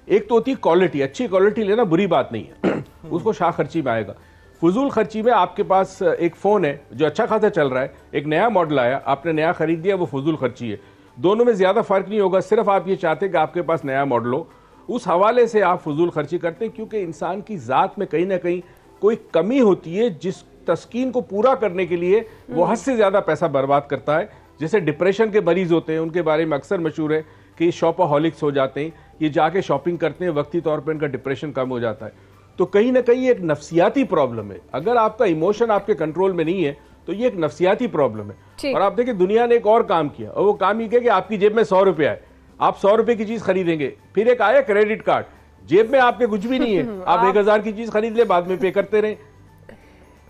एक तो होती है क्वालिटी, अच्छी क्वालिटी लेना बुरी बात नहीं है उसको शाह खर्ची में आएगा। फजूल खर्ची में आपके पास एक फ़ोन है जो अच्छा खासा चल रहा है, एक नया मॉडल आया, आपने नया खरीद दिया, वो फजूल खर्ची है। दोनों में ज़्यादा फ़र्क नहीं होगा, सिर्फ आप ये चाहते हैं कि आपके पास नया मॉडल हो, उस हवाले से आप फजूल खर्ची करते हैं, क्योंकि इंसान की ज़ात में कहीं ना कहीं कोई कमी होती है जिस तस्कीन को पूरा करने के लिए वो हद से ज़्यादा पैसा बर्बाद करता है। जैसे डिप्रेशन के मरीज होते हैं, उनके बारे में अक्सर मशहूर है कि शॉपaholics हो जाते हैं, ये जाके शॉपिंग करते हैं, वक्ती तौर पर इनका डिप्रेशन कम हो जाता है। तो कहीं ना कहीं एक नफ्सियाती प्रॉब्लम है। अगर आपका इमोशन आपके कंट्रोल में नहीं है तो ये एक नफ्सियाती प्रॉब्लम है। और आप देखिए दुनिया ने एक और काम किया, और वो काम ये किया कि आपकी जेब में 100 रुपया है, आप 100 रुपए की चीज खरीदेंगे, फिर एक आया क्रेडिट कार्ड, जेब में आपके कुछ भी नहीं है, आप 1000 की चीज खरीद ले, बाद में पे करते रहे।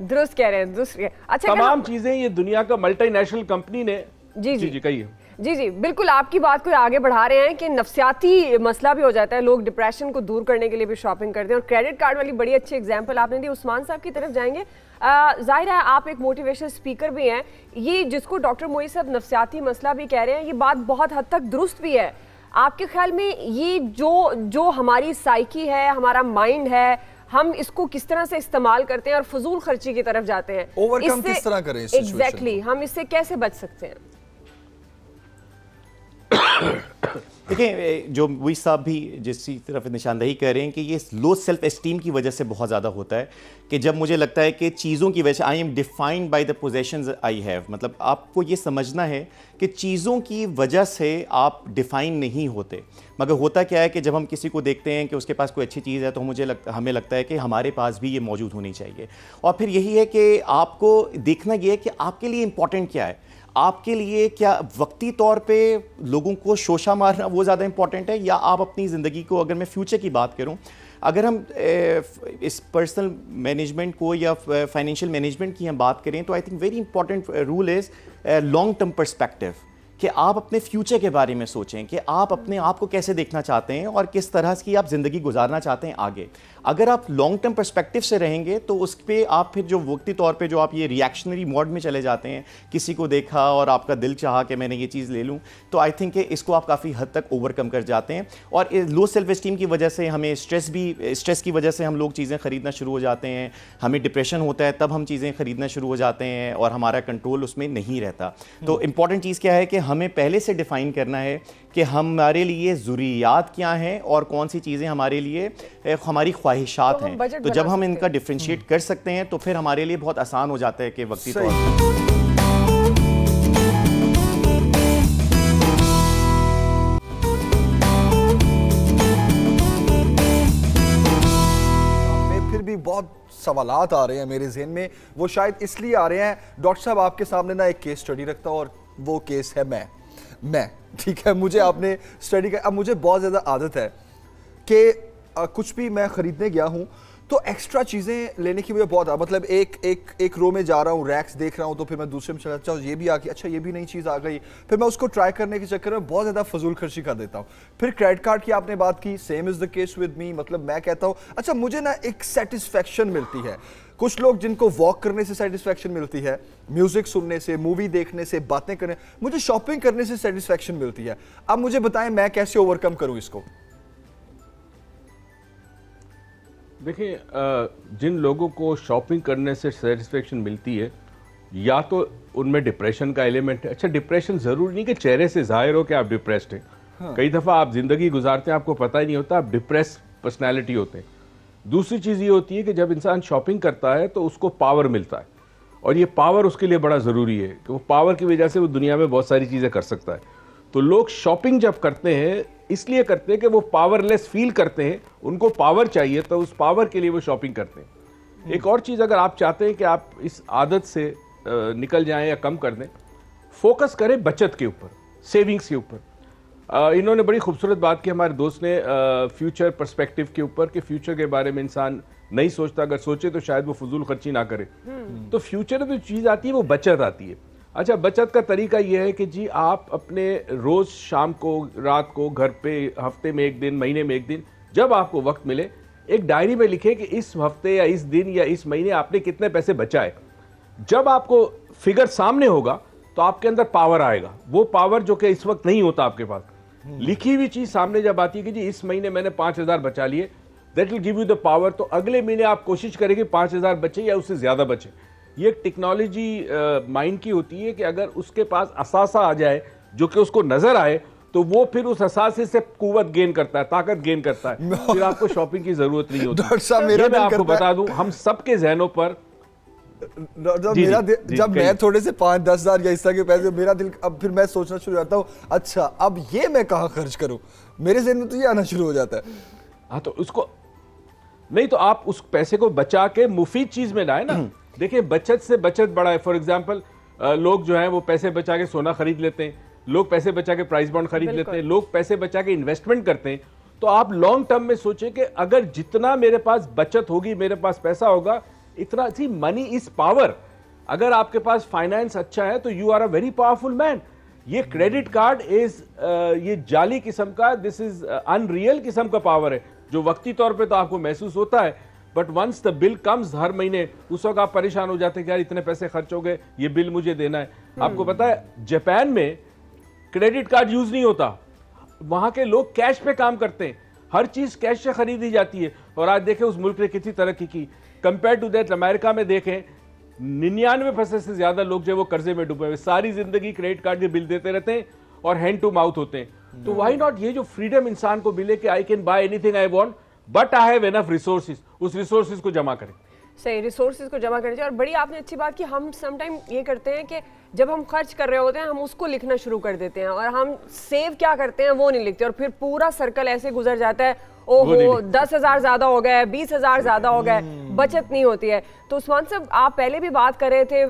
दुरुस्त कह रहे हैं, दुरुस्त। अच्छा, तमाम चीजें ये दुनिया का मल्टीनेशनल कंपनी ने जी कही है। जी बिल्कुल आपकी बात को आगे बढ़ा रहे हैं कि नफ्सियाती मसला भी हो जाता है, लोग डिप्रेशन को दूर करने के लिए भी शॉपिंग करते हैं, और क्रेडिट कार्ड वाली बड़ी अच्छी एग्जांपल आपने दी। उस्मान साहब की तरफ जाएंगे। जाहिर है आप एक मोटिवेशनल स्पीकर भी हैं, ये जिसको डॉक्टर मोई साहब नफ्सियाती मसला भी कह रहे हैं, ये बात बहुत हद तक दुरुस्त भी है। आपके ख्याल में ये जो हमारी साइकी है, हमारा माइंड है, हम इसको किस तरह से इस्तेमाल करते हैं और फजूल खर्ची की तरफ जाते हैं, ओवरकम किस तरह करें? एग्जैक्टली, हम इससे कैसे बच सकते हैं? देखिए, जो मुई साहब भी जिसकी तरफ निशानदही कर रहे हैं कि ये लो सेल्फ एस्टीम की वजह से बहुत ज़्यादा होता है, कि जब मुझे लगता है कि चीज़ों की वजह से I am defined by the possessions I have, मतलब आपको ये समझना है कि चीज़ों की वजह से आप डिफाइन नहीं होते। मगर होता क्या है कि जब हम किसी को देखते हैं कि उसके पास कोई अच्छी चीज़ है तो हमें लगता है कि हमारे पास भी ये मौजूद होनी चाहिए। और फिर यही है कि आपको देखना ये है कि आपके लिए इम्पोर्टेंट क्या है, आपके लिए क्या वक्ती तौर पे लोगों को शोशा मारना वो ज़्यादा इंपॉर्टेंट है, या आप अपनी ज़िंदगी को, अगर मैं फ्यूचर की बात करूं, अगर हम इस पर्सनल मैनेजमेंट को या फाइनेंशियल मैनेजमेंट की हम बात करें तो I think very important rule is long term perspective, कि आप अपने फ्यूचर के बारे में सोचें कि आप अपने आप को कैसे देखना चाहते हैं और किस तरह की आप ज़िंदगी गुजारना चाहते हैं आगे। अगर आप लॉन्ग टर्म पर्सपेक्टिव से रहेंगे तो उस पर आप फिर जो वक्ती तौर पे जो आप ये रिएक्शनरी मोड में चले जाते हैं, किसी को देखा और आपका दिल चाहा कि मैंने ये चीज़ ले लूँ, तो आई थिंक इसको आप काफ़ी हद तक ओवरकम कर जाते हैं। और लो सेल्फ एस्टीम की वजह से हमें स्ट्रेस की वजह से हम लोग चीज़ें ख़रीदना शुरू हो जाते हैं, हमें डिप्रेशन होता है तब हम चीज़ें ख़रीदना शुरू हो जाते हैं और हमारा कंट्रोल उसमें नहीं रहता। तो इंपॉर्टेंट चीज़ क्या है कि हमें पहले से डिफ़ाइन करना है कि हमारे लिए ज़रूरियात क्या हैं और कौन सी चीज़ें हमारे लिए हमारी ख्वाहिशात हैं। तो जब हम इनका डिफ्रेंशिएट कर सकते हैं तो फिर हमारे लिए बहुत आसान हो जाता है कि वक्ती तौर पर। फिर भी बहुत सवालात आ रहे हैं मेरे ज़हन में, वो शायद इसलिए आ रहे हैं डॉक्टर साहब आपके सामने ना एक केस स्टडी रखता हूँ और वो केस है मैं ठीक है, मुझे आपने स्टडी का, अब मुझे बहुत ज़्यादा आदत है कि कुछ भी मैं खरीदने गया हूँ तो एक्स्ट्रा चीज़ें लेने की मुझे बहुत मतलब एक रो में जा रहा हूँ, रैक्स देख रहा हूँ, तो फिर मैं दूसरे में चला जाता हूँ, ये भी आ गई, अच्छा ये भी नई चीज़ आ गई, फिर मैं उसको ट्राई करने के चक्कर में बहुत ज़्यादा फजूल खर्ची कर देता हूँ। फिर क्रेडिट कार्ड की आपने बात की, same is the case with me. मतलब मैं कहता हूँ अच्छा मुझे ना एक सेटिस्फैक्शन मिलती है। कुछ लोग जिनको वॉक करने से सेटिस्फैक्शन मिलती है, म्यूजिक सुनने से, मूवी देखने से, बातें करने, मुझे शॉपिंग करने से सेटिस्फैक्शन मिलती है। अब मुझे बताएं मैं कैसे ओवरकम करूं इसको। देखिए, जिन लोगों को शॉपिंग करने से सेटिस्फेक्शन मिलती है, या तो उनमें डिप्रेशन का एलिमेंट है। अच्छा, डिप्रेशन जरूरी नहीं कि चेहरे से जाहिर हो कि आप डिप्रेस्ड हैं। हाँ। कई दफा आप जिंदगी गुजारते हैं, आपको पता ही नहीं होता, आप डिप्रेस पर्सनैलिटी होते हैं। दूसरी चीज ये होती है कि जब इंसान शॉपिंग करता है तो उसको पावर मिलता है, और ये पावर उसके लिए बड़ा जरूरी है कि वो पावर की वजह से वो दुनिया में बहुत सारी चीजें कर सकता है। तो लोग शॉपिंग जब करते हैं इसलिए करते हैं कि वो पावरलेस फील करते हैं, उनको पावर चाहिए, तो उस पावर के लिए वो शॉपिंग करते हैं। एक और चीज़, अगर आप चाहते हैं कि आप इस आदत से निकल जाएं या कम कर दें, फोकस करें बचत के ऊपर, सेविंग्स के ऊपर। इन्होंने बड़ी खूबसूरत बात की हमारे दोस्त ने फ्यूचर पर्सपेक्टिव के ऊपर, कि फ्यूचर के बारे में इंसान नहीं सोचता, अगर सोचे तो शायद वो फजूल खर्ची ना करे। तो फ्यूचर में जो चीज़ आती है वो बचत आती है। अच्छा, बचत का तरीका यह है कि जी आप अपने रोज़ शाम को, रात को, घर पे, हफ्ते में एक दिन, महीने में एक दिन, जब आपको वक्त मिले, एक डायरी में लिखें कि इस हफ्ते या इस दिन या इस महीने आपने कितने पैसे बचाए। जब आपको फिगर सामने होगा तो आपके अंदर पावर आएगा, वो पावर जो कि इस वक्त नहीं होता आपके पास। लिखी हुई चीज़ सामने जब आती है कि जी इस महीने मैंने 5,000 बचा लिए, that will give you the power. तो अगले महीने आप कोशिश करेंगे 5,000 बचे या उससे ज़्यादा बचे। ये एक टेक्नोलॉजी माइंड की होती है कि अगर उसके पास असासा आ जाए जो कि उसको नजर आए, तो वो फिर उस असासे से कुव्वत गेन करता है, ताकत गेन करता है, फिर आपको शॉपिंग की जरूरत नहीं होती। मैं आपको बता दूं, हम सबके जहनों पर जब मैं थोड़े से 5-10 हज़ार या इस तरह के पैसे, मेरा दिल अब फिर मैं सोचना शुरू हो जाता हूँ, अच्छा अब ये मैं कहाँ खर्च करूँ, मेरे जहन में तो ये आना शुरू हो जाता है। हाँ, तो उसको नहीं, तो आप उस पैसे को बचा के मुफीद चीज में लाए ना। देखिए, बचत से बचत बड़ा है। फॉर एग्जाम्पल, लोग जो है वो पैसे बचा के सोना खरीद लेते हैं, लोग पैसे बचा के प्राइस बॉन्ड खरीद लेते हैं, लोग पैसे बचा के इन्वेस्टमेंट करते हैं। तो आप लॉन्ग टर्म में सोचें कि अगर जितना मेरे पास बचत होगी, मेरे पास पैसा होगा, इतना, सी मनी इज पावर। अगर आपके पास फाइनेंस अच्छा है तो you are a very powerful man. ये क्रेडिट कार्ड इज ये जाली किस्म का, दिस इज अनरियल किस्म का पावर है, जो वक्ती तौर पे तो आपको महसूस होता है, but once the bill comes हर महीने, उस वक्त आप परेशान हो जाते हैं कि यार इतने पैसे खर्च हो गए, ये बिल मुझे देना है। आपको पता है जापान में क्रेडिट कार्ड यूज नहीं होता, वहां के लोग कैश पे काम करते हैं, हर चीज कैश से खरीदी जाती है। और आज देखें उस मुल्क ने कितनी तरक्की की। कंपेयर टू दैट अमेरिका में देखें 99% से ज्यादा लोग जो वो कर्जे में डूबे हुए, सारी जिंदगी क्रेडिट कार्ड के बिल देते रहते हैं और हैंड टू माउथ होते हैं। तो व्हाई नॉट ये जो फ्रीडम इंसान को मिले कि I can buy anything I want but I have enough resources, उस रिसोर्सेज को जमा करें। सही, रिसोर्सेज को जमा करना चाहिए। और बड़ी आपने अच्छी बात की, हम समटाइम ये करते हैं कि जब हम खर्च कर रहे होते हैं हम उसको लिखना शुरू कर देते हैं और हम सेव क्या करते हैं वो नहीं लिखते, और फिर पूरा सर्कल ऐसे गुजर जाता है, ओहो 10,000 ज्यादा हो गए, 20,000 ज्यादा हो गए, बचत नहीं होती है। तो उस्मान साहब, आप पहले भी बात कर रहे थे,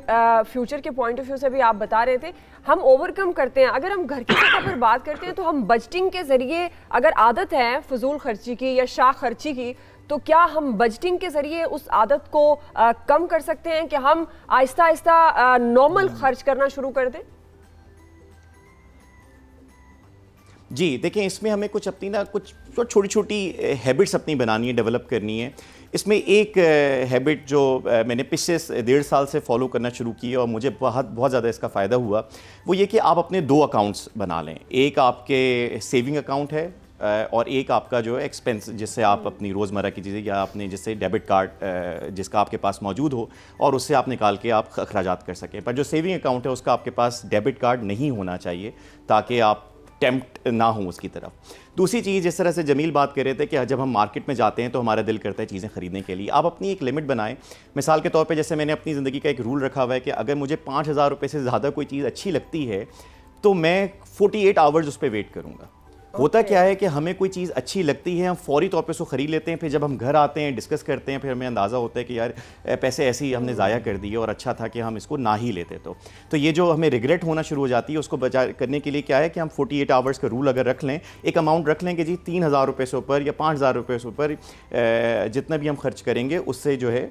फ्यूचर के पॉइंट ऑफ व्यू से भी आप बता रहे थे, हम ओवरकम करते हैं। अगर हम घर की सतह पर बात करते हैं तो हम बजटिंग के जरिए, अगर आदत है फजूल खर्ची की या शाख खर्ची की, तो क्या हम बजटिंग के जरिए उस आदत को कम कर सकते हैं कि हम आहिस्ता आहिस्ता नॉर्मल खर्च करना शुरू कर दें? जी देखें, इसमें हमें कुछ अपनी ना कुछ छोटी छोटी हैबिट्स अपनी बनानी है, डेवलप करनी है। इसमें एक हैबिट जो मैंने पिछले 1.5 साल से फॉलो करना शुरू की और मुझे बहुत ज़्यादा इसका फ़ायदा हुआ, वो ये कि आप अपने 2 अकाउंट्स बना लें। एक आपके सेविंग अकाउंट है और एक आपका जो है एक्सपेंस, जिससे आप अपनी रोज़मर्रा की चीज़ें या अपने जैसे डेबिट कार्ड जिसका आपके पास मौजूद हो और उससे आप निकाल के आप अखराजात कर सकें। पर जो सेविंग अकाउंट है उसका आपके पास डेबिट कार्ड नहीं होना चाहिए ताकि आप टेम्प्ट ना हो उसकी तरफ। दूसरी चीज़, जिस तरह से जमील बात कर रहे थे कि जब हम मार्केट में जाते हैं तो हमारा दिल करता है चीज़ें खरीदने के लिए, आप अपनी एक लिमिट बनाएं। मिसाल के तौर पे जैसे मैंने अपनी ज़िंदगी का एक रूल रखा हुआ है कि अगर मुझे 5,000 रुपये से ज़्यादा कोई चीज़ अच्छी लगती है तो मैं 48 आवर्स उस पर वेट करूँगा। होता क्या है कि हमें कोई चीज़ अच्छी लगती है, हम फौरी तौर पे उसको ख़रीद लेते हैं, फिर जब हम घर आते हैं डिस्कस करते हैं, फिर हमें अंदाज़ा होता है कि यार पैसे ऐसे ही हमने ज़ाया कर दिए और अच्छा था कि हम इसको ना ही लेते। तो ये जो हमें रिग्रेट होना शुरू हो जाती है, उसको बचा करने के लिए क्या है कि हम 48 आवर्स का रूल अगर रख लें, एक अमाउंट रख लें कि जी 3,000 रुपये से ऊपर या 5,000 रुपये से ऊपर जितना भी हम खर्च करेंगे उससे जो है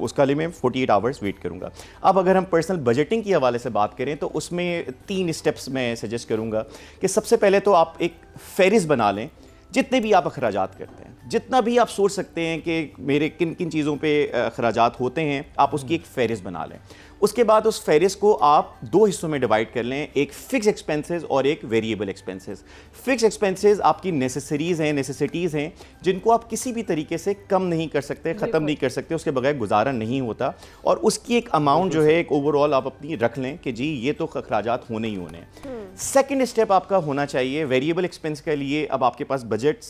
उसका लिए मैं 48 आवर्स वेट करूँगा। अब अगर हम पर्सनल बजटिंग के हवाले से बात करें तो उसमें 3 स्टेप्स मैं सजेस्ट करूँगा कि सबसे पहले तो आप एक फहरिस्त बना लें जितने भी आप अखराजात करते हैं, जितना भी आप सोच सकते हैं कि मेरे किन किन चीज़ों पे अखराजात होते हैं, आप उसकी एक फहरिस्त बना लें। उसके बाद उस फहरिस्त को आप 2 हिस्सों में डिवाइड कर लें, एक फिक्स एक्सपेंसेस और एक वेरिएबल एक्सपेंसेस। फिक्स एक्सपेंसेस आपकी नेसेसरीज़ हैं, नेसेसिटीज़ हैं, जिनको आप किसी भी तरीके से कम नहीं कर सकते, ख़त्म नहीं कर सकते, उसके बगैर गुजारा नहीं होता, और उसकी एक अमाउंट जो है एक ओवरऑल आप अपनी रख लें कि जी ये तो अखराजात होने ही होने। सेकेंड स्टेप आपका होना चाहिए वेरिएबल एक्सपेंस के लिए। अब आपके पास बजट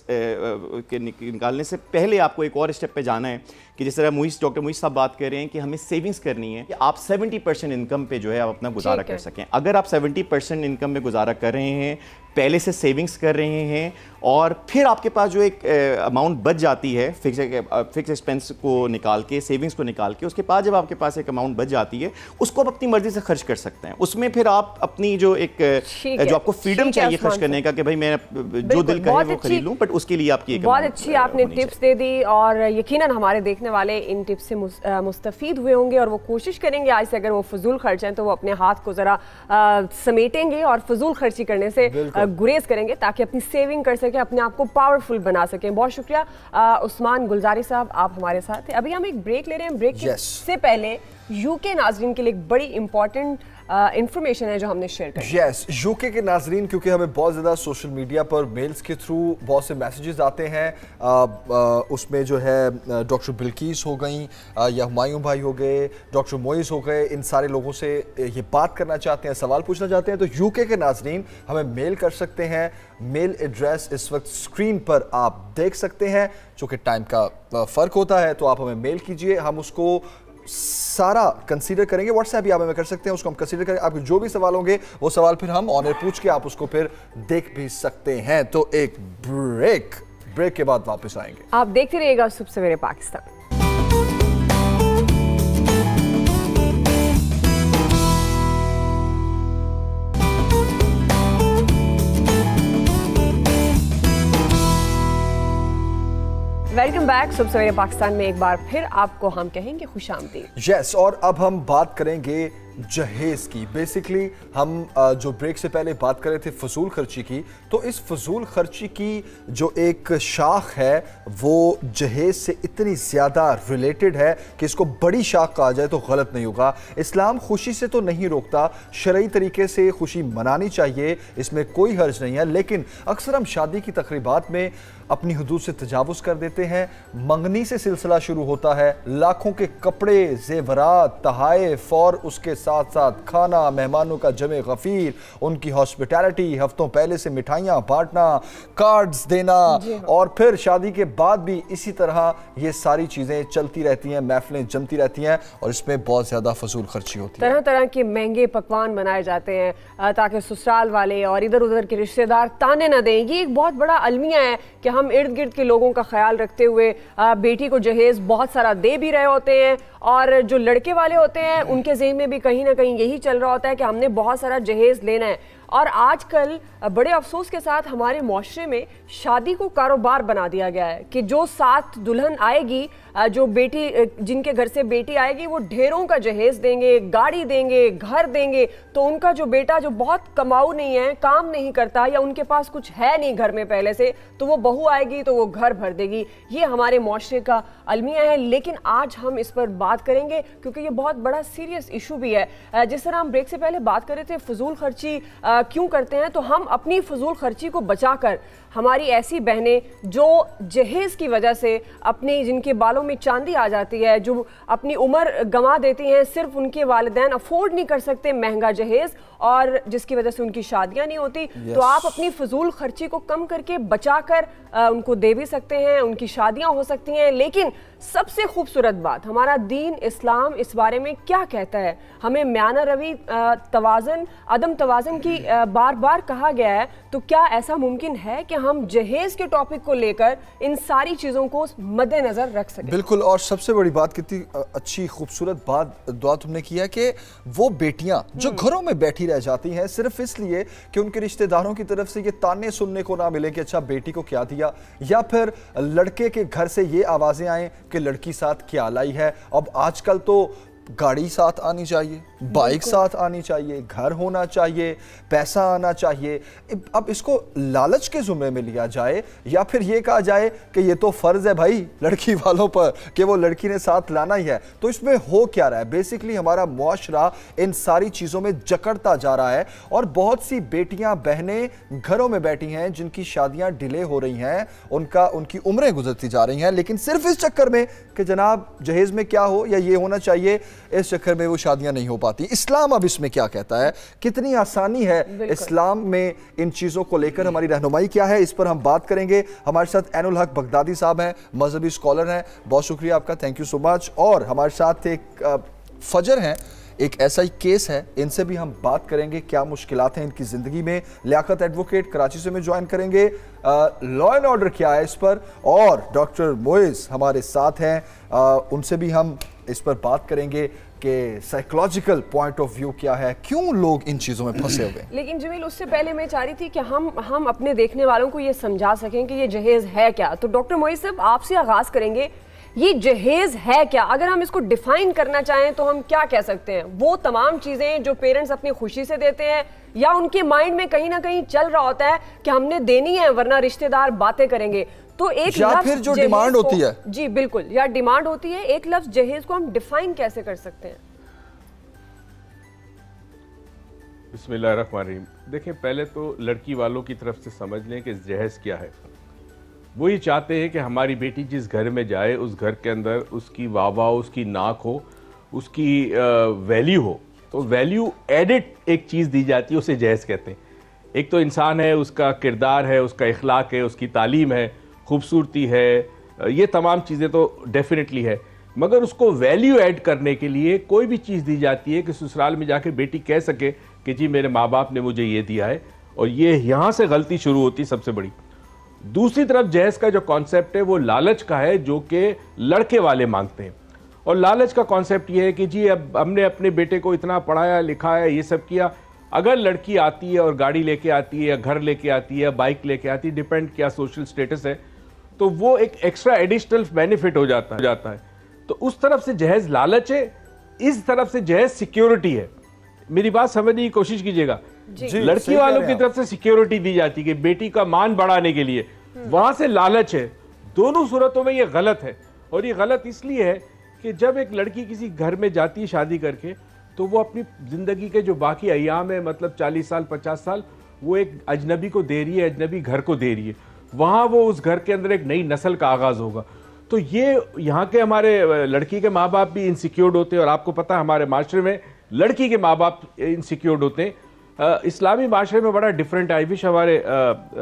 निकालने से पहले आपको एक और स्टेप पे जाना है कि जिस तरह डॉक्टर मुईस साहब बात कर रहे हैं कि हमें सेविंग्स करनी है कि आप 70% इनकम पे जो है आप अपना गुजारा कर सकें। अगर आप 70% इनकम में गुजारा कर रहे हैं, पहले से सेविंग्स कर रहे हैं, और फिर आपके पास जो एक अमाउंट बच जाती है फिक्स एक्सपेंस को निकाल के, सेविंग्स को निकाल के, उसके बाद जब आपके पास एक अमाउंट बच जाती है उसको आप अपनी मर्जी से खर्च कर सकते हैं। उसमें फिर आप अपनी जो जो आपको फ्रीडम चाहिए खर्च करने का कि भाई मैं जो दिल करे वो खरीद लूं, बट उसके लिए आपकी बहुत अच्छी आपने टिप्स दे दी, और यकीनन हमारे देखने वाले इन टिप्स से मुस्तफीद हुए होंगे और वो कोशिश करेंगे आज से अगर वो फजूल खर्च हैं तो वो अपने हाथ को ज़रा समेटेंगे और फजूल खर्ची करने से गुरेज करेंगे ताकि अपनी सेविंग कर सके, अपने आप को पावरफुल बना सकें। बहुत शुक्रिया उस्मान गुलजारी साहब, आप हमारे साथ हैं। अभी हम एक ब्रेक ले रहे हैं। ब्रेक से पहले यूके नाजरीन के लिए एक बड़ी इंपॉर्टेंट इंफॉर्मेशन है जो हमने शेयर करी। यस, यूके के नाजरीन, क्योंकि हमें बहुत ज़्यादा सोशल मीडिया पर मेल्स के थ्रू बहुत से मैसेजेस आते हैं, उसमें जो है डॉक्टर बिल्कीस हो गई या हुमायूं भाई हो गए, डॉक्टर मोइस हो गए, इन सारे लोगों से ये बात करना चाहते हैं, सवाल पूछना चाहते हैं, तो यूके के नाजरीन हमें मेल कर सकते हैं। मेल एड्रेस इस वक्त स्क्रीन पर आप देख सकते हैं, चूँकि टाइम का फ़र्क होता है तो आप हमें मेल कीजिए, हम उसको सारा कंसीडर करेंगे। व्हाट्सएप भी आप हमें कर सकते हैं, उसको हम कंसीडर करेंगे। आपके जो भी सवाल होंगे वो सवाल फिर हम ऑन एयर पूछ के आप उसको फिर देख भी सकते हैं। तो एक ब्रेक के बाद वापस आएंगे। आप देखते रहिएगा सुबह सवेरे पाकिस्तान। Welcome back. सुबह सवेरे पाकिस्तान में एक बार फिर आपको हम कहेंगे खुशामदीद। यस, और अब हम बात करेंगे जहेज़ की। बेसिकली हम जो ब्रेक से पहले बात कर रहे थे फजूल खर्ची की, तो इस फजूल खर्ची की जो एक शाख है वो जहेज़ से इतनी ज़्यादा रिलेटेड है कि इसको बड़ी शाख कहा जाए तो गलत नहीं होगा। इस्लाम खुशी से तो नहीं रोकता, शरई तरीके से खुशी मनानी चाहिए, इसमें कोई हर्ज नहीं है, लेकिन अक्सर हम शादी की तकरीबात में अपनी हुदूद से तजावुज़ कर देते हैं। मंगनी से सिलसिला शुरू होता है, लाखों के कपड़े, जेवरात, तहाइफ और उसके साथ साथ खाना, मेहमानों का जमे गफीर, उनकी हॉस्पिटैलिटी, हफ्तों पहले से मिठाइयाँ बांटना, कार्ड्स देना, और फिर शादी के बाद भी इसी तरह ये सारी चीज़ें चलती रहती हैं, महफिलें जमती रहती हैं, और इसमें बहुत ज़्यादा फजूल खर्ची होती है। तरह तरह के महंगे पकवान बनाए जाते हैं ताकि ससुराल वाले और इधर उधर के रिश्तेदार ताने न दें। ये एक बहुत बड़ा अलमिया है कि हम इर्द गिर्द के लोगों का ख्याल रखते हुए बेटी को जहेज़ बहुत सारा दे भी रहे होते हैं, और जो लड़के वाले होते हैं उनके ज़हन में भी कहीं ना कहीं यही चल रहा होता है कि हमने बहुत सारा जहेज़ लेना है। और आजकल बड़े अफसोस के साथ हमारे माशरे में शादी को कारोबार बना दिया गया है कि जो साथ दुल्हन आएगी, जो बेटी, जिनके घर से बेटी आएगी, वो ढेरों का जहेज़ देंगे, गाड़ी देंगे, घर देंगे, तो उनका जो बेटा जो बहुत कमाऊ नहीं है, काम नहीं करता, या उनके पास कुछ है नहीं घर में पहले से, तो वो बहू आएगी तो वो घर भर देगी। ये हमारे माशरे का अलमिया है, लेकिन आज हम इस पर बात करेंगे क्योंकि ये बहुत बड़ा सीरियस इशू भी है। जिस तरह हम ब्रेक से पहले बात कर रहे थे फजूल खर्ची क्यों करते हैं, तो हम अपनी फजूल खर्ची को बचाकर हमारी ऐसी बहनें जो जहेज़ की वजह से अपनी, जिनके बालों में चांदी आ जाती है, जो अपनी उम्र गंवा देती हैं, सिर्फ उनके वालिदैन अफोर्ड नहीं कर सकते महंगा जहेज़, और जिसकी वजह से उनकी शादियां नहीं होती, तो आप अपनी फजूल खर्ची को कम करके बचाकर उनको दे भी सकते हैं, उनकी शादियां हो सकती हैं। लेकिन सबसे खूबसूरत बात, हमारा दीन इस्लाम इस बारे में क्या कहता है, हमें म्याना रवी, तवाज़न, अदम तवाज़न की बार बार कहा गया है, तो क्या ऐसा मुमकिन है कि हम जहेज के टॉपिक को लेकर इन सारी चीजों को मद्देनजर रख सकें? बिल्कुल, और सबसे बड़ी बात, कितनी अच्छी खूबसूरत बात दुआ तुमने किया कि वो बेटियां जो घरों में बैठी रह जाती हैं सिर्फ इसलिए कि उनके रिश्तेदारों की तरफ से ये ताने सुनने को ना मिले कि अच्छा बेटी को क्या दिया, या फिर लड़के के घर से ये आवाजें आए कि लड़की साथ क्या लाई है। अब आजकल तो गाड़ी साथ आनी चाहिए, बाइक साथ आनी चाहिए, घर होना चाहिए, पैसा आना चाहिए। अब इसको लालच के जुम्मे में लिया जाए या फिर ये कहा जाए कि ये तो फर्ज है भाई लड़की वालों पर कि वो लड़की ने साथ लाना ही है, तो इसमें हो क्या रहा है? बेसिकली हमारा मुआशरा इन सारी चीज़ों में जकड़ता जा रहा है और बहुत सी बेटियां बहनें घरों में बैठी हैं जिनकी शादियां डिले हो रही हैं, उनकी उम्रें गुजरती जा रही हैं, लेकिन सिर्फ इस चक्कर में कि जनाब जहेज में क्या हो या ये होना चाहिए, इस चक्कर में वो शादियां नहीं हो पाती। इस्लाम अब इसमें क्या कहता है, कितनी आसानी है इस्लाम में इन चीज़ों को लेकर, हमारी रहनुमाई क्या है, इस पर हम बात करेंगे। हमारे साथ ऐनुल हक बगदादी साहब हैं, मजहबी स्कॉलर हैं, बहुत शुक्रिया आपका, थैंक यू सो मच। और हमारे साथ एक फजर हैं, एक ऐसा ही केस है, इनसे भी हम बात करेंगे क्या मुश्किलात हैं इनकी ज़िंदगी में। लियाकत एडवोकेट कराची से में ज्वाइन करेंगे, लॉ एंड ऑर्डर क्या है इस पर। और डॉक्टर मोइज हमारे साथ हैं, उनसे भी हम इस पर बात करेंगे कि साइकोलॉजिकल पॉइंट ऑफ व्यू क्या है, क्यों लोग इन चीज़ों में फंसे हुए। लेकिन जमील, उससे पहले मैं चाह रही थी कि हम अपने देखने वालों को ये समझा सकें कि ये जहेज है क्या। तो डॉक्टर मोइज साहब, आपसे आगाज़ करेंगे, ये जहेज है क्या? अगर हम इसको डिफाइन करना चाहें तो हम क्या कह सकते हैं? वो तमाम चीज़ें जो पेरेंट्स अपनी खुशी से देते हैं या उनके माइंड में कहीं ना कहीं चल रहा होता है कि हमने देनी है वरना रिश्तेदार बातें करेंगे, तो एक या फिर जो डिमांड होती है। जी बिल्कुल, या डिमांड होती है, एक लफ्ज जहेज को हम डिफाइन कैसे कर सकते हैं? बिस्मिल्लाहिर्रहमानिर्रहीम। देखें, पहले तो लड़की वालों की तरफ से समझ लें कि जहेज क्या है। वो ये चाहते हैं कि हमारी बेटी जिस घर में जाए उस घर के अंदर उसकी वाह उसकी नाक हो, उसकी वैल्यू हो, तो वैल्यू एडिड एक चीज़ दी जाती है, उसे जहेज कहते हैं। एक तो इंसान है, उसका किरदार है, उसका इखलाक है, उसकी तालीम है, खूबसूरती है, ये तमाम चीज़ें तो डेफिनेटली है, मगर उसको वैल्यू ऐड करने के लिए कोई भी चीज़ दी जाती है कि ससुराल में जाके बेटी कह सके कि जी मेरे माँ बाप ने मुझे ये दिया है, और ये यहाँ से गलती शुरू होती सबसे बड़ी। दूसरी तरफ जहेज का जो कॉन्सेप्ट है वो लालच का है, जो कि लड़के वाले मांगते हैं। और लालच का कॉन्सेप्ट ये है कि जी अब हमने अपने बेटे को इतना पढ़ाया लिखाया, ये सब किया, अगर लड़की आती है और गाड़ी लेके आती है या घर लेके आती है या बाइक लेके आती है, डिपेंड क्या सोशल स्टेटस है, तो वो एक एक्स्ट्रा एडिशनल बेनिफिट हो जाता है। तो उस तरफ से जहेज लालच है, इस तरफ से जहेज सिक्योरिटी है। मेरी बात समझने की कोशिश कीजिएगा। लड़की वालों की तरफ से सिक्योरिटी दी जाती है कि बेटी का मान बढ़ाने के लिए, वहां से लालच है। दोनों सूरतों में ये गलत है, और ये गलत इसलिए है कि जब एक लड़की किसी घर में जाती है शादी करके, तो वो अपनी जिंदगी के जो बाकी अय्याम है, मतलब 40 साल 50 साल, वो एक अजनबी को दे रही है, अजनबी घर को दे रही है। वहां वो उस घर के अंदर एक नई नस्ल का आगाज होगा। तो ये यहाँ के हमारे लड़की के माँ बाप भी इनसिक्योर्ड होते हैं, और आपको पता है हमारे माशरे में लड़की के माँ बाप इनसिक्योर्ड होते हैं। इस्लामी माशरे में बड़ा डिफरेंट है। आई विश हमारे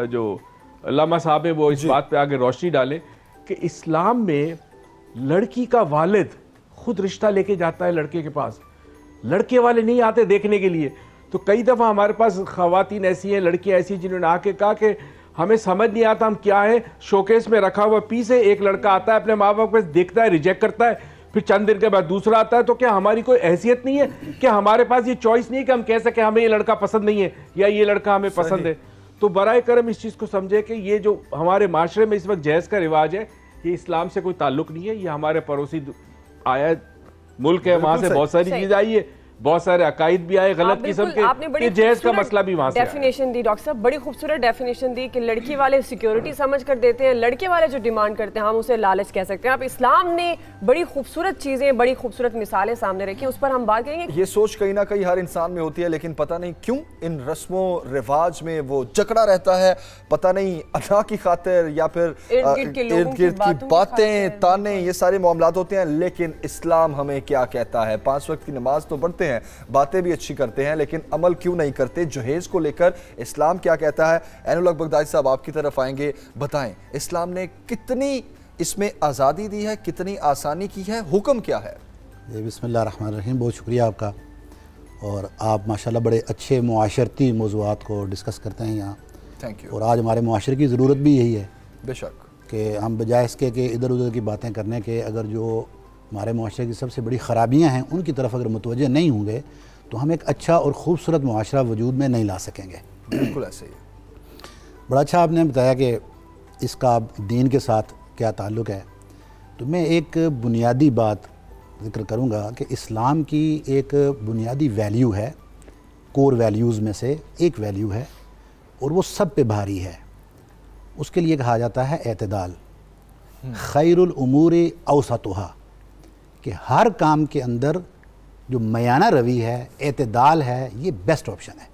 जो अल्लामा साहब है वो इस बात पे आगे रोशनी डाले कि इस्लाम में लड़की का वालिद खुद रिश्ता लेके जाता है लड़के के पास, लड़के वाले नहीं आते देखने के लिए। तो कई दफ़ा हमारे पास ख़वातीन ऐसी हैं, लड़कियां ऐसी जिन्होंने आके कहा कि हमें समझ नहीं आता हम क्या है, शोकेस में रखा हुआ पीस है, एक लड़का आता है अपने माँ बाप को देखता है, रिजेक्ट करता है, फिर चंद दिन के बाद दूसरा आता है। तो क्या हमारी कोई हैसियत नहीं है कि हमारे पास ये चॉइस नहीं है कि हम कह सके हमें ये लड़का पसंद नहीं है या ये लड़का हमें पसंद है? तो बराए करम इस चीज़ को समझे कि ये जो हमारे माशरे में इस वक्त जहेज का रिवाज है, ये इस्लाम से कोई ताल्लुक नहीं है, ये हमारे पड़ोसी आया मुल्क है, वहां से बहुत सारी चीज़ आई है, बहुत सारे अकायद भी आए गलत किस्म के, जहेज का मसला भी वहां से डेफिनेशन दी डॉक्टर साहब, बड़ी खूबसूरत डेफिनेशन दी कि लड़की वाले सिक्योरिटी समझ कर देते हैं, लड़के वाले जो डिमांड करते हैं हम उसे लालच कह सकते हैं। अब इस्लाम ने बड़ी खूबसूरत चीजें, बड़ी खूबसूरत मिसालें सामने रखी, उस पर हम बात करेंगे। ये सोच कहीं ना कहीं हर इंसान में होती है, लेकिन पता नहीं क्यों इन रस्मों रिवाज में वो जकड़ा रहता है, पता नहीं अदा की खातिर या फिर इर्द गिर्द की बातें ताने, ये सारे मामलात होते हैं। लेकिन इस्लाम हमें क्या कहता है? 5 वक्त की नमाज तो पढ़ते हैं, बातें भी अच्छी करते हैं, लेकिन अमल क्यों नहीं करते? जहेज को लेकर इस्लाम क्या कहता है? ऐनुल हक बगदादी साहब आपकी तरफ आएंगे, बताएं इस्लाम ने कितनी इसमें आज़ादी दी है, कितनी आसानी की है, हुक्म क्या है? बिस्मिल्लाहिर्रहमानिर्रहीम, बहुत शुक्रिया आपका। और आप माशाल्लाह बड़े अच्छे मुआशरती मौज़ूआत को डिस्कस करते हैं यहाँ। Thank you. और आज हमारे मुआशरे की ज़रूरत भी यही है बेशक कि हम बजाय इसके कि इधर उधर की बातें करने के, अगर जो हमारे मुआशरे की सबसे बड़ी ख़राबियाँ हैं उनकी तरफ अगर मुतवज्जे नहीं होंगे तो हम एक अच्छा और ख़ूबसूरत मुआशरा वजूद में नहीं ला सकेंगे। बिल्कुल ऐसे ही। बड़ा अच्छा आपने बताया कि इसका दीन के साथ क्या ताल्लुक़ है। तो मैं एक बुनियादी बात ज़िक्र करूँगा कि इस्लाम की एक बुनियादी वैल्यू है, कोर वैल्यूज़ में से एक वैल्यू है और वो सब पे भारी है। उसके लिए कहा जाता है एतदाल, खैरुल उमूरी औसतुहा, कि हर काम के अंदर जो मयाना रवि है, एतदाल है, ये बेस्ट ऑप्शन है।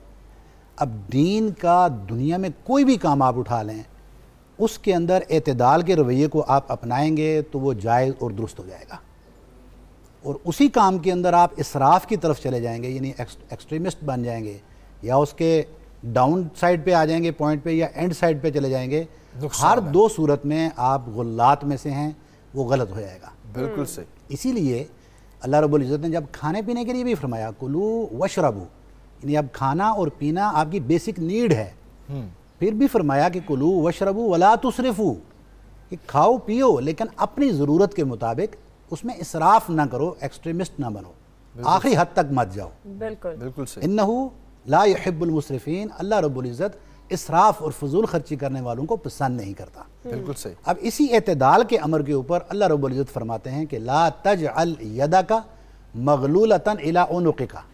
अब दीन का दुनिया में कोई भी काम आप उठा लें, उसके अंदर एतदाल के रवैये को आप अपनाएंगे तो वो जायज़ और दुरुस्त हो जाएगा। और उसी काम के अंदर आप इसराफ़ की तरफ चले जाएंगे, यानी एक्सट्रीमिस्ट बन जाएंगे या उसके डाउन साइड पे आ जाएंगे, पॉइंट पे, या एंड साइड पे चले जाएंगे, हर दो सूरत में आप गुल्लात में से हैं, वो गलत हो जाएगा। बिल्कुल सही। इसीलिए अल्लाह रब्बुल इज़्ज़त ने जब खाने पीने के लिए भी फरमाया कुलू वशरबू, यानी अब खाना और पीना आपकी बेसिक नीड है, फिर भी फरमाया कि कुलू वशरबू वला तुसरिफू, कि खाओ पियो लेकिन अपनी ज़रूरत के मुताबिक, उसमें इसराफ ना करो, एक्सट्रीमिस्ट ना बनो, आखिरी हद तक मत जाओ। बिल्कुल बिल्कुल सही। इन्नहु ला युहिब्बुल मुसरिफीन, अल्लाह रब्बुल इज़्ज़त इसराफ और फजूल खर्ची करने वालों को पसंद नहीं करता। बिल्कुल सही। अब इसी एतदाल के अमर के ऊपर अल्लाह रब्बुल इज़्ज़त फरमाते हैं कि ला तजअल यदका मगलूलतन इला उनुक़िका,